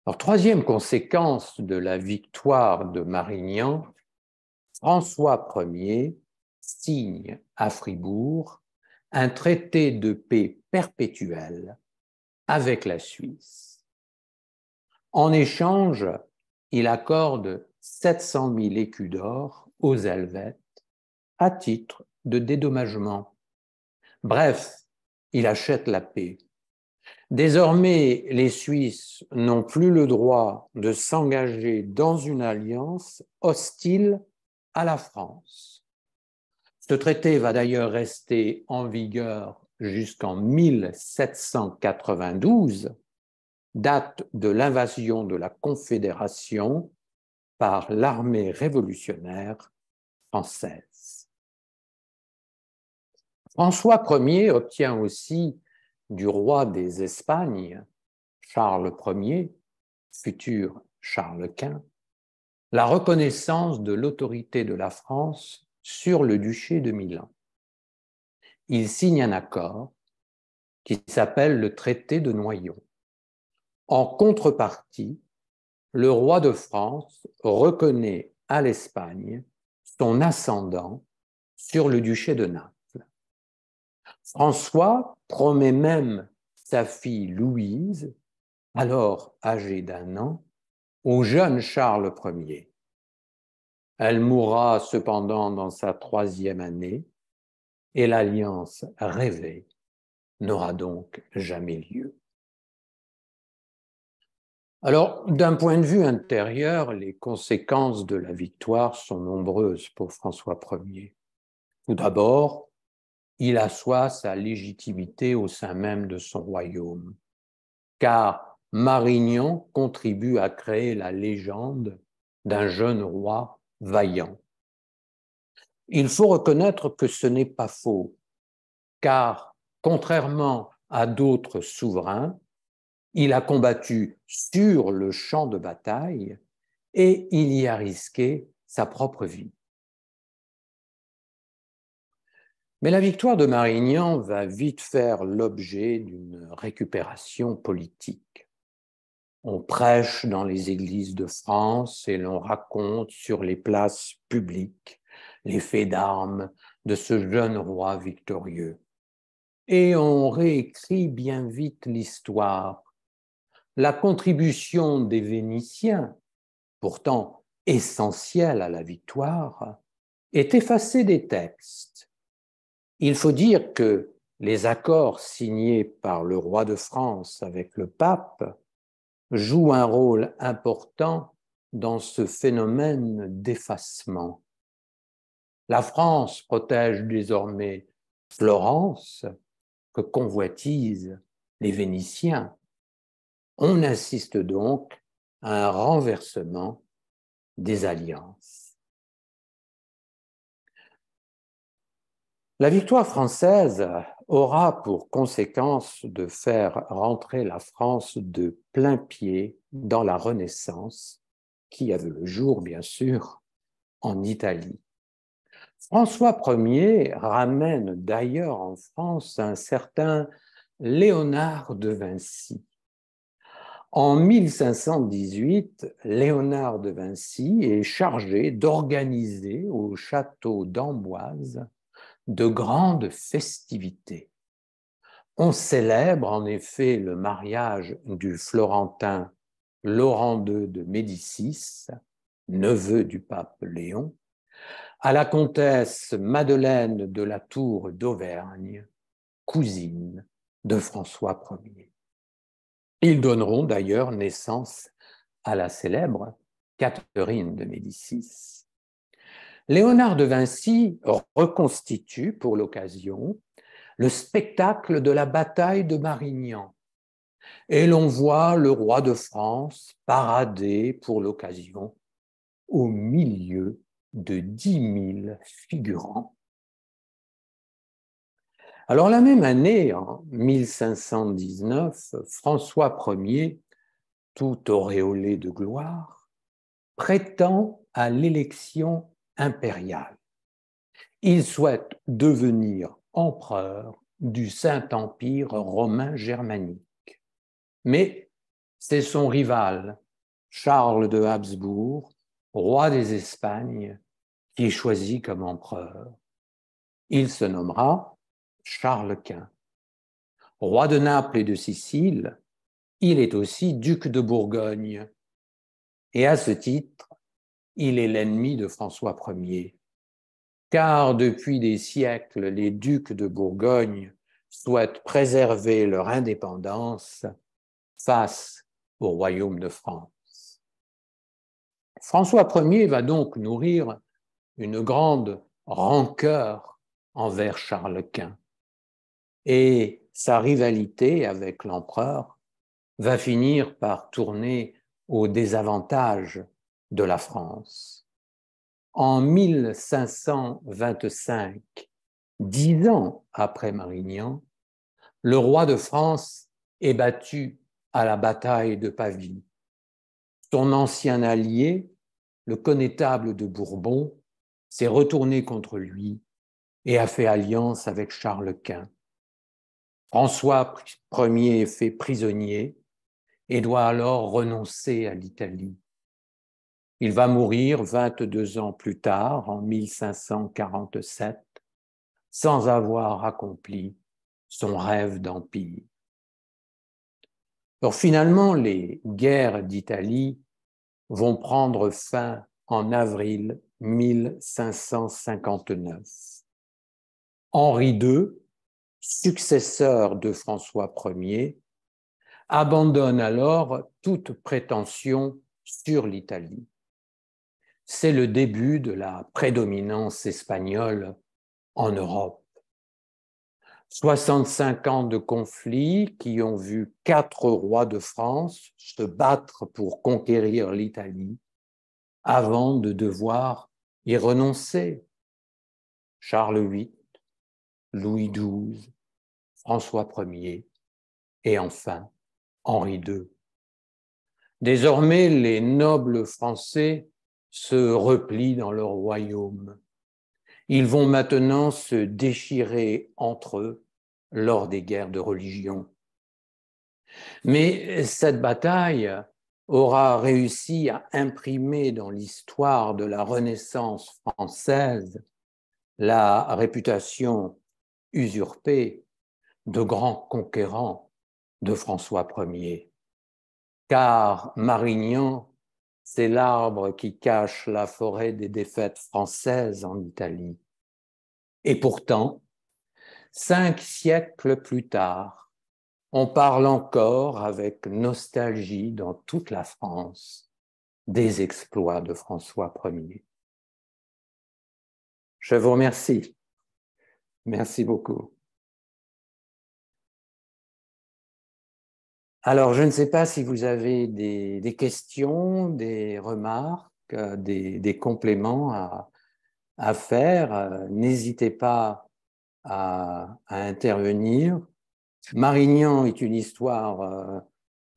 Alors, troisième conséquence de la victoire de Marignan, François Ier signe à Fribourg un traité de paix perpétuel avec la Suisse. En échange, il accorde 700 000 écus d'or aux Helvètes à titre de dédommagement. Bref, il achète la paix. Désormais, les Suisses n'ont plus le droit de s'engager dans une alliance hostile à la France. Ce traité va d'ailleurs rester en vigueur jusqu'en 1792, date de l'invasion de la Confédération par l'armée révolutionnaire française. François Ier obtient aussi du roi des Espagnes, Charles Ier, futur Charles Quint, la reconnaissance de l'autorité de la France sur le duché de Milan. Il signe un accord qui s'appelle le traité de Noyon. En contrepartie, le roi de France reconnaît à l'Espagne son ascendant sur le duché de Naples. François promet même sa fille Louise, alors âgée d'1 an, au jeune Charles Ier. Elle mourra cependant dans sa 3e année et l'alliance rêvée n'aura donc jamais lieu. Alors, d'un point de vue intérieur, les conséquences de la victoire sont nombreuses pour François Ier. Tout d'abord, il assoit sa légitimité au sein même de son royaume, car Marignan contribue à créer la légende d'un jeune roi vaillant. Il faut reconnaître que ce n'est pas faux, car contrairement à d'autres souverains, il a combattu sur le champ de bataille et il y a risqué sa propre vie. Mais la victoire de Marignan va vite faire l'objet d'une récupération politique. On prêche dans les églises de France et l'on raconte sur les places publiques les faits d'armes de ce jeune roi victorieux. Et on réécrit bien vite l'histoire. La contribution des Vénitiens, pourtant essentielle à la victoire, est effacée des textes. Il faut dire que les accords signés par le roi de France avec le pape jouent un rôle important dans ce phénomène d'effacement. La France protège désormais Florence, que convoitisent les Vénitiens. On assiste donc à un renversement des alliances. La victoire française aura pour conséquence de faire rentrer la France de plein pied dans la Renaissance, qui a vu le jour, bien sûr, en Italie. François Ier ramène d'ailleurs en France un certain Léonard de Vinci. En 1518, Léonard de Vinci est chargé d'organiser au château d'Amboise de grandes festivités. On célèbre en effet le mariage du Florentin Laurent II de Médicis, neveu du pape Léon, à la comtesse Madeleine de la Tour d'Auvergne, cousine de François Ier. Ils donneront d'ailleurs naissance à la célèbre Catherine de Médicis. Léonard de Vinci reconstitue pour l'occasion le spectacle de la bataille de Marignan et l'on voit le roi de France parader pour l'occasion au milieu de 10 000 figurants. Alors la même année, en 1519, François Ier, tout auréolé de gloire, prétend à l'élection impériale. Il souhaite devenir empereur du Saint-Empire romain germanique. Mais c'est son rival, Charles de Habsbourg, roi des Espagnes, qui est choisi comme empereur. Il se nommera Charles Quint. Roi de Naples et de Sicile, il est aussi duc de Bourgogne. Et à ce titre, il est l'ennemi de François Ier, car depuis des siècles, les ducs de Bourgogne souhaitent préserver leur indépendance face au royaume de France. François Ier va donc nourrir une grande rancœur envers Charles Quint, et sa rivalité avec l'empereur va finir par tourner au désavantage de la France. En 1525, 10 ans après Marignan, le roi de France est battu à la bataille de Pavie. Son ancien allié, le connétable de Bourbon, s'est retourné contre lui et a fait alliance avec Charles Quint. François Ier est fait prisonnier et doit alors renoncer à l'Italie. Il va mourir 22 ans plus tard, en 1547, sans avoir accompli son rêve d'empire. Alors finalement, les guerres d'Italie vont prendre fin en avril 1559. Henri II, successeur de François Ier, abandonne alors toute prétention sur l'Italie. C'est le début de la prédominance espagnole en Europe. 65 ans de conflits qui ont vu 4 rois de France se battre pour conquérir l'Italie avant de devoir y renoncer. Charles VIII, Louis XII, François Ier et enfin Henri II. Désormais, les nobles français se replient dans leur royaume. Ils vont maintenant se déchirer entre eux lors des guerres de religion. Mais cette bataille aura réussi à imprimer dans l'histoire de la Renaissance française la réputation usurpée de grand conquérant de François Ier. Car Marignan, c'est l'arbre qui cache la forêt des défaites françaises en Italie. Et pourtant, 5 siècles plus tard, on parle encore avec nostalgie dans toute la France des exploits de François Ier. Je vous remercie. Merci beaucoup. Alors, je ne sais pas si vous avez des questions, des remarques, des compléments à faire. N'hésitez pas à intervenir. Marignan est une histoire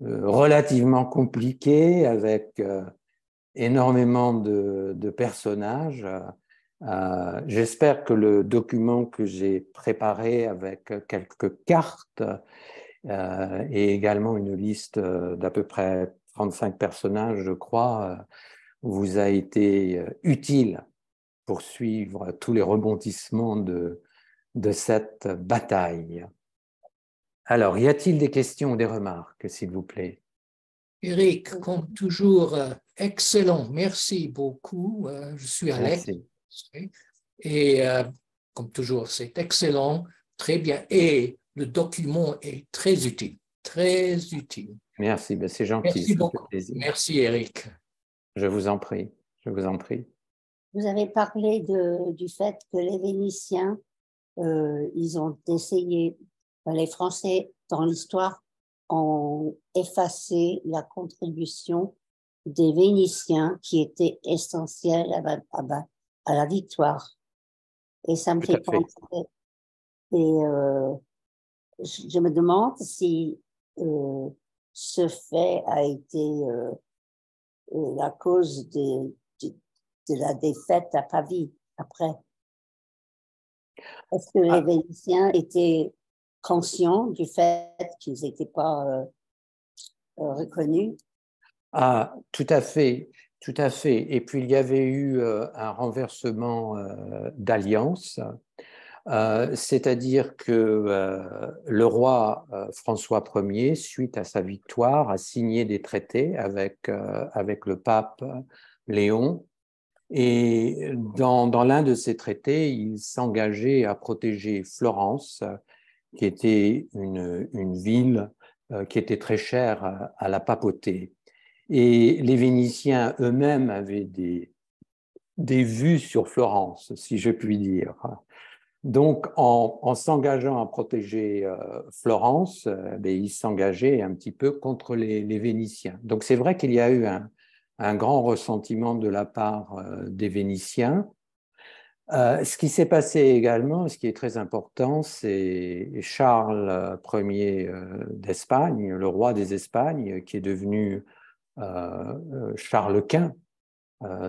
relativement compliquée avec énormément de personnages. J'espère que le document que j'ai préparé avec quelques cartes et également une liste d'à peu près 35 personnages, je crois, vous a été utile pour suivre tous les rebondissements de cette bataille. Alors, y a-t-il des questions ou des remarques, s'il vous plaît? Éric, comme toujours, excellent. Merci beaucoup. Je suis Alex. Merci. Et comme toujours, c'est excellent, très bien. Et le document est très utile, très utile. Merci, ben c'est gentil. Merci Ça beaucoup. fait plaisir. Merci, Éric. Je vous en prie. Je vous en prie. Vous avez parlé du fait que les Vénitiens, ils ont essayé, les Français dans l'histoire ont effacé la contribution des Vénitiens qui était essentielle à la victoire. Et ça me Tout fait à fait. penser. Et je me demande si ce fait a été la cause de la défaite à Pavie après. Est-ce que les Vénitiens étaient conscients du fait qu'ils n'étaient pas reconnus? Ah, tout à fait, tout à fait. Et puis il y avait eu un renversement d'alliance, c'est-à-dire que le roi François Ier, suite à sa victoire, a signé des traités avec le pape Léon Et dans l'un de ces traités, il s'engageait à protéger Florence, qui était une ville qui était très chère à la papauté. Et les Vénitiens eux-mêmes avaient des vues sur Florence, si je puis dire. Donc, en s'engageant à protéger Florence, ils s'engageaient un petit peu contre les Vénitiens. Donc, c'est vrai qu'il y a eu un grand ressentiment de la part des Vénitiens. Ce qui s'est passé également, ce qui est très important, c'est Charles Ier d'Espagne, le roi des Espagnes, qui est devenu Charles Quint,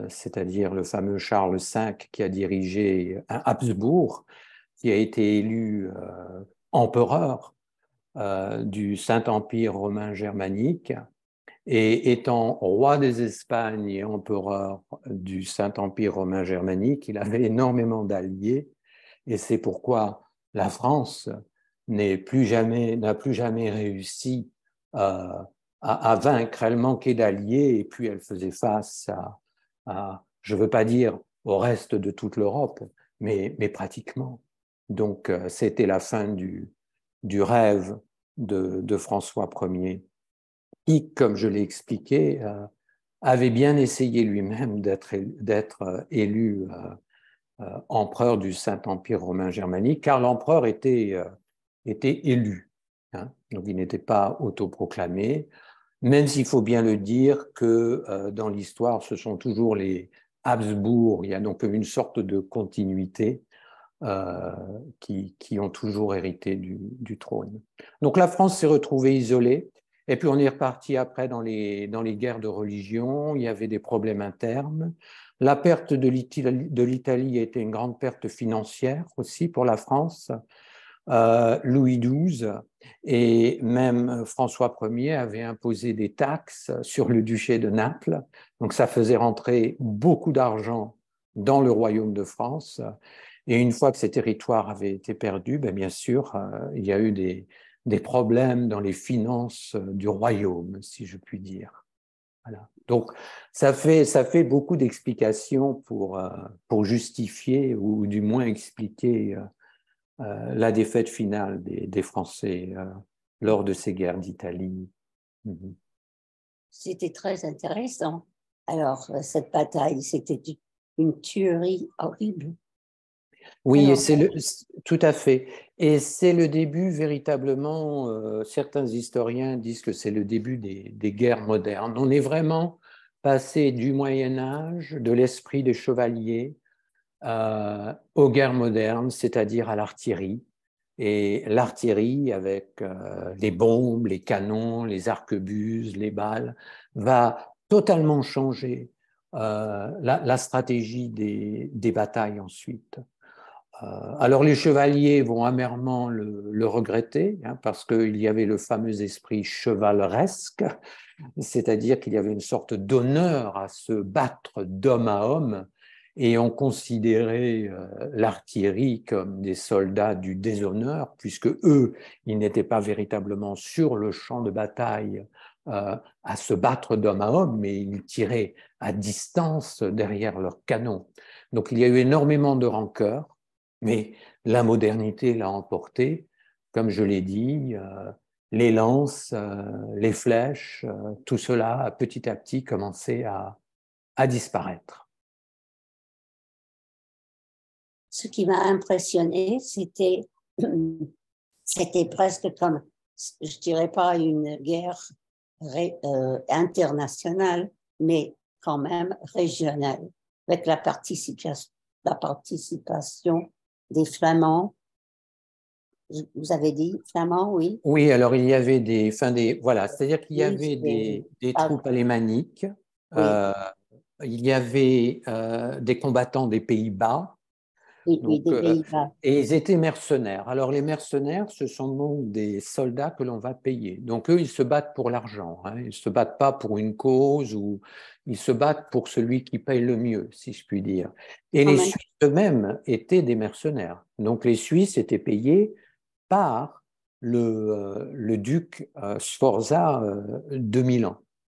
c'est-à-dire le fameux Charles V qui a dirigé un Habsbourg, qui a été élu empereur du Saint-Empire romain germanique. Et étant roi des Espagnes et empereur du Saint-Empire romain germanique, il avait énormément d'alliés. Et c'est pourquoi la France n'a plus jamais réussi à vaincre. Elle manquait d'alliés et puis elle faisait face je ne veux pas dire au reste de toute l'Europe, mais pratiquement. Donc, c'était la fin du rêve de François Ier, qui, comme je l'ai expliqué, avait bien essayé lui-même d'être élu empereur du Saint-Empire romain germanique, car l'empereur était élu, hein, donc il n'était pas autoproclamé, même s'il faut bien le dire que dans l'histoire, ce sont toujours les Habsbourg, il y a donc une sorte de continuité qui ont toujours hérité du trône. Donc la France s'est retrouvée isolée, et puis on est reparti après dans les guerres de religion, il y avait des problèmes internes. La perte de l'Italie a été une grande perte financière aussi pour la France. Louis XII et même François Ier avaient imposé des taxes sur le duché de Naples, donc ça faisait rentrer beaucoup d'argent dans le royaume de France. Et une fois que ces territoires avaient été perdus, bien sûr, il y a eu des problèmes dans les finances du royaume, si je puis dire. Voilà. Donc, ça fait beaucoup d'explications pour justifier ou du moins expliquer la défaite finale des Français lors de ces guerres d'Italie. Mm-hmm. C'était très intéressant. Alors, cette bataille, c'était une tuerie horrible. Oui, Alors, tout à fait. Et c'est le début véritablement, certains historiens disent que c'est le début des guerres modernes. On est vraiment passé du Moyen Âge, de l'esprit des chevaliers, aux guerres modernes, c'est-à-dire à l'artillerie. Et l'artillerie, avec les bombes, les canons, les arquebuses, les balles, va totalement changer la stratégie des batailles ensuite. Alors les chevaliers vont amèrement le regretter, hein, parce qu'il y avait le fameux esprit chevaleresque, c'est-à-dire qu'il y avait une sorte d'honneur à se battre d'homme à homme, et on considérait l'artillerie comme des soldats du déshonneur, puisque eux, ils n'étaient pas véritablement sur le champ de bataille à se battre d'homme à homme, mais ils tiraient à distance derrière leurs canons. Donc il y a eu énormément de rancœur, mais la modernité l'a emporté, comme je l'ai dit, les lances, les flèches, tout cela a petit à petit commencé à disparaître. ce qui m'a impressionné, c'était presque comme, je dirais pas une guerre internationale, mais quand même régionale, avec la participation des Flamands. Vous avez dit Flamands, oui? Oui, alors il y avait voilà, c'est-à-dire qu'il y avait des Ah, troupes alémaniques, oui, il y avait des combattants des Pays-Bas, oui, oui, donc, des Pays-Bas. et ils étaient mercenaires. Alors les mercenaires, ce sont donc des soldats que l'on va payer. Donc eux, ils se battent pour l'argent, hein. Ils ne se battent pas pour une cause, ou ils se battent pour celui qui paye le mieux, si je puis dire. Et les Suisses eux-mêmes étaient des mercenaires. Donc les Suisses étaient payés par le duc Sforza de Milan.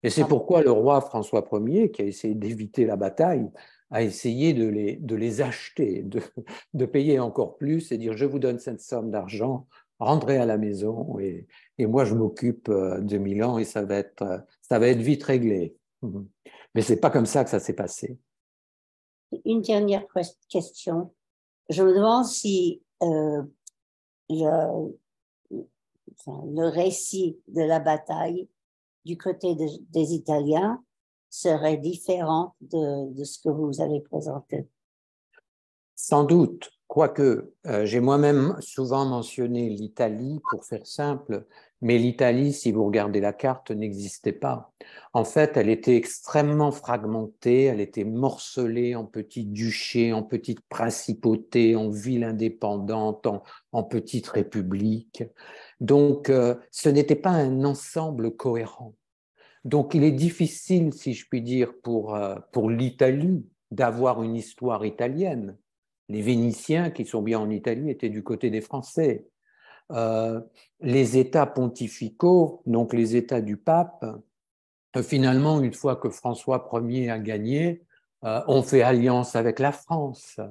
Et c'est pourquoi le roi François Ier, qui a essayé d'éviter la bataille, à essayer de les acheter, de payer encore plus et dire je vous donne cette somme d'argent, rentrez à la maison et moi je m'occupe de Milan et ça va être vite réglé. Mais ce n'est pas comme ça que ça s'est passé. Une dernière question. Je me demande si le récit de la bataille du côté des Italiens serait différent de ce que vous avez présenté. Sans doute, quoique j'ai moi-même souvent mentionné l'Italie pour faire simple, mais l'Italie, si vous regardez la carte, n'existait pas. En fait, elle était extrêmement fragmentée, elle était morcelée en petits duchés, en petites principautés, en villes indépendantes, en petites républiques. Donc, ce n'était pas un ensemble cohérent. Donc, il est difficile, si je puis dire, pour l'Italie d'avoir une histoire italienne. Les Vénitiens, qui sont bien en Italie, étaient du côté des Français. Les États pontificaux, donc les États du pape, finalement, une fois que François Ier a gagné, ont fait alliance avec la France.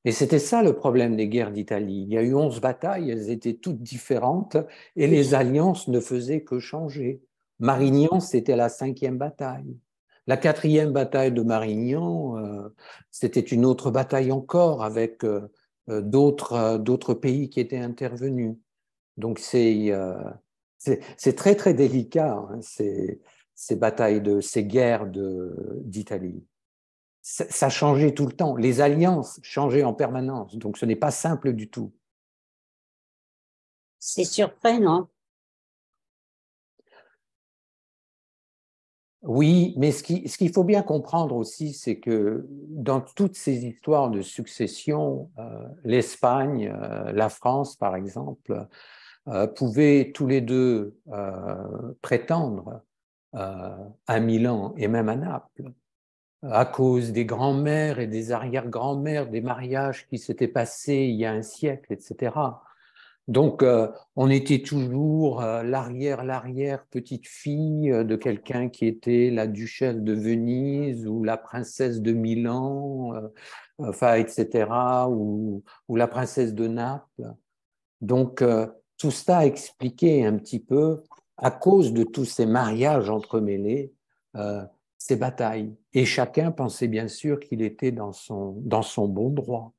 Et c'était ça le problème des guerres d'Italie. Il y a eu 11 batailles, elles étaient toutes différentes et les alliances ne faisaient que changer. Marignan, c'était la 5e bataille. La 4e bataille de Marignan, c'était une autre bataille encore avec d'autres pays qui étaient intervenus. Donc c'est très très délicat, hein, ces guerres d'Italie. Ça changeait tout le temps. Les alliances changeaient en permanence. Donc, ce n'est pas simple du tout. C'est surprenant. Oui, mais ce qu'il faut bien comprendre aussi, c'est que dans toutes ces histoires de succession, l'Espagne, la France, par exemple, pouvaient tous les deux prétendre à Milan et même à Naples, à cause des grands-mères et des arrière-grands-mères, des mariages qui s'étaient passés il y a un siècle, etc. Donc, on était toujours l'arrière-petite-fille de quelqu'un qui était la duchesse de Venise ou la princesse de Milan, enfin, etc., ou la princesse de Naples. Donc, tout ça a expliqué un petit peu, à cause de tous ces mariages entremêlés, ces batailles. Et chacun pensait bien sûr qu'il était dans son bon droit.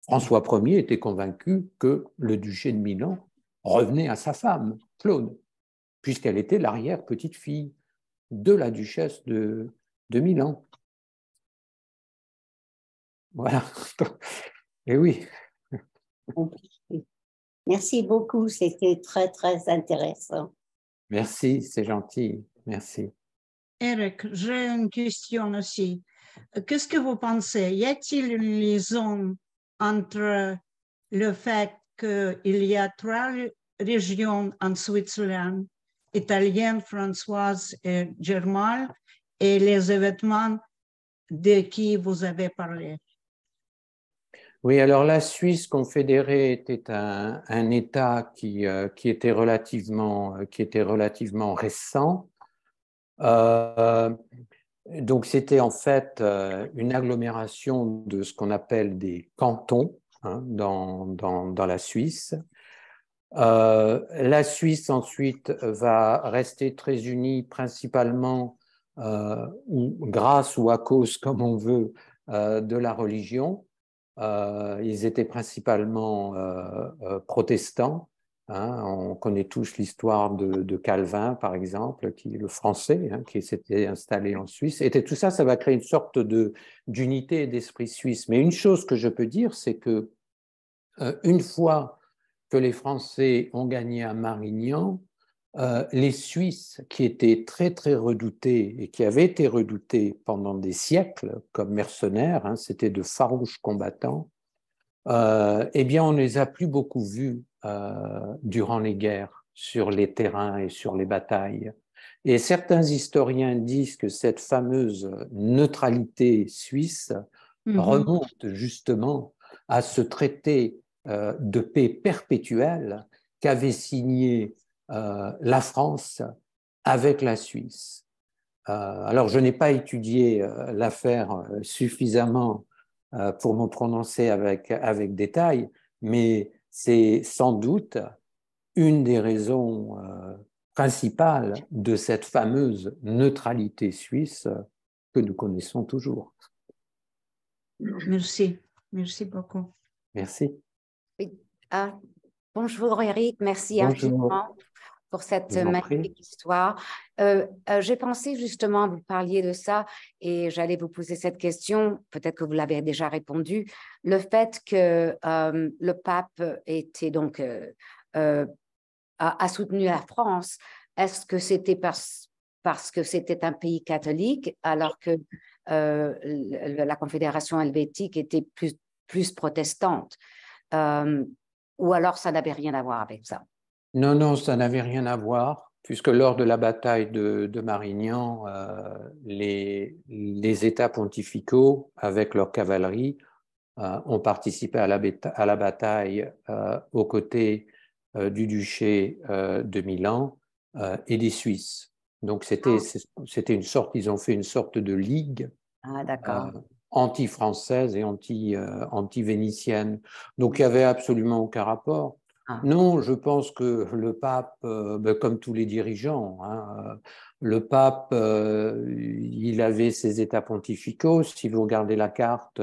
François Ier était convaincu que le duché de Milan revenait à sa femme, Claude, puisqu'elle était l'arrière-petite-fille de la duchesse de Milan. Voilà. Et oui. Merci beaucoup, c'était très, très intéressant. Merci, c'est gentil. Merci. Eric, j'ai une question aussi. Qu'est-ce que vous pensez? Y a-t-il une liaison entre le fait qu'il y a 3 régions en Suisse, italienne, française et germane, et les événements de qui vous avez parlé? Oui, alors la Suisse confédérée était un État qui était relativement récent. Donc c'était en fait une agglomération de ce qu'on appelle des cantons, hein, dans la Suisse. La Suisse ensuite va rester très unie principalement grâce ou à cause, comme on veut, de la religion. Ils étaient principalement protestants. Hein. On connaît tous l'histoire de Calvin, par exemple, qui est le français, hein, qui s'était installé en Suisse. Et tout ça, ça va créer une sorte d'unité et d'esprit suisse. Mais une chose que je peux dire, c'est que une fois que les Français ont gagné à Marignan, les Suisses, qui étaient très, très redoutés et qui avaient été redoutés pendant des siècles comme mercenaires, hein, c'était de farouches combattants, eh bien, on ne les a plus beaucoup vus durant les guerres, sur les terrains et sur les batailles. Et certains historiens disent que cette fameuse neutralité suisse remonte justement à ce traité de paix perpétuelle qu'avait signé la France avec la Suisse. alors, je n'ai pas étudié l'affaire suffisamment pour me prononcer avec détail, mais c'est sans doute une des raisons principales de cette fameuse neutralité suisse que nous connaissons toujours. Merci, merci beaucoup. Merci. Bonjour Eric, merci Bonjour. infiniment pour cette magnifique histoire. J'ai pensé justement, vous parliez de ça et j'allais vous poser cette question, peut-être que vous l'avez déjà répondu, le fait que le pape était donc, a soutenu la France, est-ce que c'était parce que c'était un pays catholique alors que la Confédération helvétique était plus protestante ou alors ça n'avait rien à voir avec ça? Non, non, ça n'avait rien à voir, puisque lors de la bataille de Marignan, les États pontificaux, avec leur cavalerie, ont participé à la bataille aux côtés du duché de Milan et des Suisses. Donc, c'était une sorte, ils ont fait une sorte de ligue anti-française et anti-vénitienne. Donc, il n'y avait absolument aucun rapport. Non, je pense que le pape, comme tous les dirigeants, le pape, il avait ses États pontificaux. Si vous regardez la carte,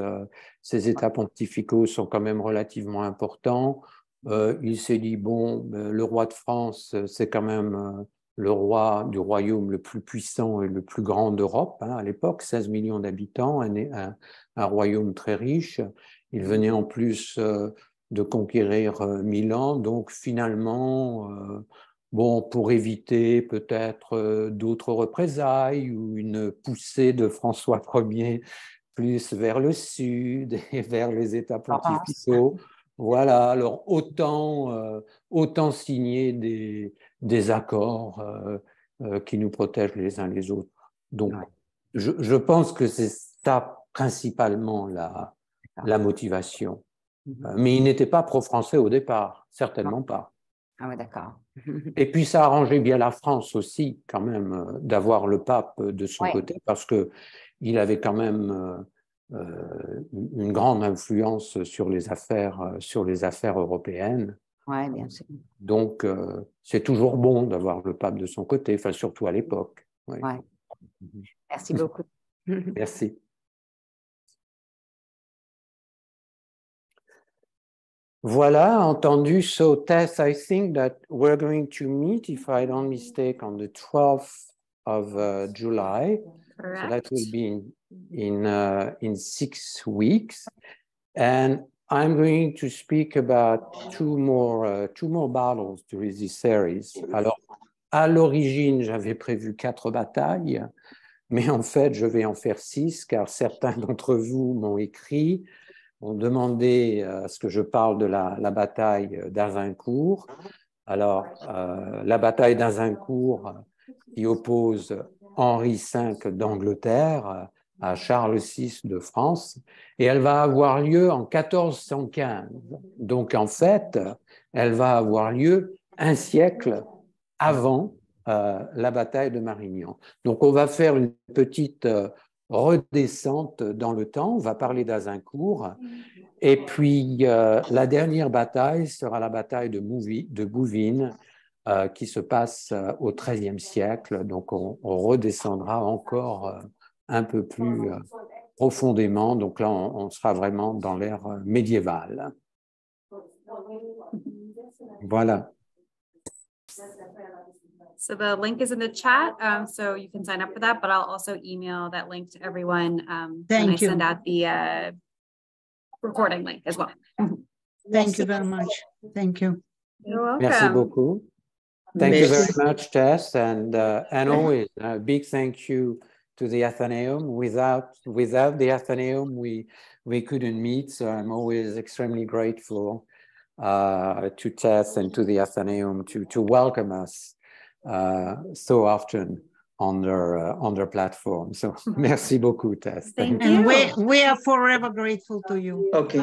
ces États pontificaux sont quand même relativement importants. Il s'est dit, bon, le roi de France, c'est quand même le roi du royaume le plus puissant et le plus grand d'Europe à l'époque, 16 millions d'habitants, un royaume très riche. Il venait en plus de conquérir Milan, donc finalement, bon, pour éviter peut-être d'autres représailles ou une poussée de François Ier plus vers le sud et vers les États pontificaux, voilà, alors autant signer des accords qui nous protègent les uns les autres. Donc, je pense que c'est ça principalement la motivation. Mais il n'était pas pro-français au départ, certainement pas. Ah oui, d'accord. Et puis ça arrangeait bien la France aussi, quand même, d'avoir le pape de son côté, parce qu'il avait quand même une grande influence sur les affaires européennes. Oui, bien sûr. Donc, c'est toujours bon d'avoir le pape de son côté, enfin, surtout à l'époque. Ouais. Merci beaucoup. Merci. Voilà, entendu. So, Tess, I think that we're going to meet, if I don't mistake, on the 12th of July. Correct. So that will be in 6 weeks. And I'm going to speak about two more battles during this series. Alors, à l'origine, j'avais prévu 4 batailles, mais en fait, je vais en faire 6, car certains d'entre vous m'ont écrit, ont demandé à ce que je parle de la bataille d'Azincourt. Alors, la bataille d'Azincourt qui oppose Henri V d'Angleterre à Charles VI de France, et elle va avoir lieu en 1415. Donc, en fait, elle va avoir lieu un siècle avant la bataille de Marignan. Donc, on va faire une petite redescente dans le temps, on va parler d'Azincourt, et puis la dernière bataille sera la bataille de Bouvines, qui se passe au XIIIe siècle, donc on redescendra encore un peu plus profondément, donc là on sera vraiment dans l'ère médiévale. Voilà. So the link is in the chat, so you can sign up for that, but I'll also email that link to everyone when I send out the recording link as well. Thank you very much. Thank you. You're welcome. Merci beaucoup. Thank you very much, Tess, and always a big thank you to the Athenaeum. Without the Athenaeum, we couldn't meet, so I'm always extremely grateful to Tess and to the Athenaeum to welcome us so often on their platform. So merci beaucoup, Tess. Thank you. And we are forever grateful to you. Okay.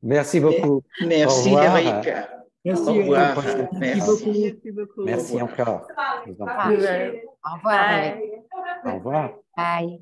Merci beaucoup. Merci, Au revoir. Eric. Merci. Au revoir. Merci beaucoup. Merci encore. Au revoir. Au revoir. Bye.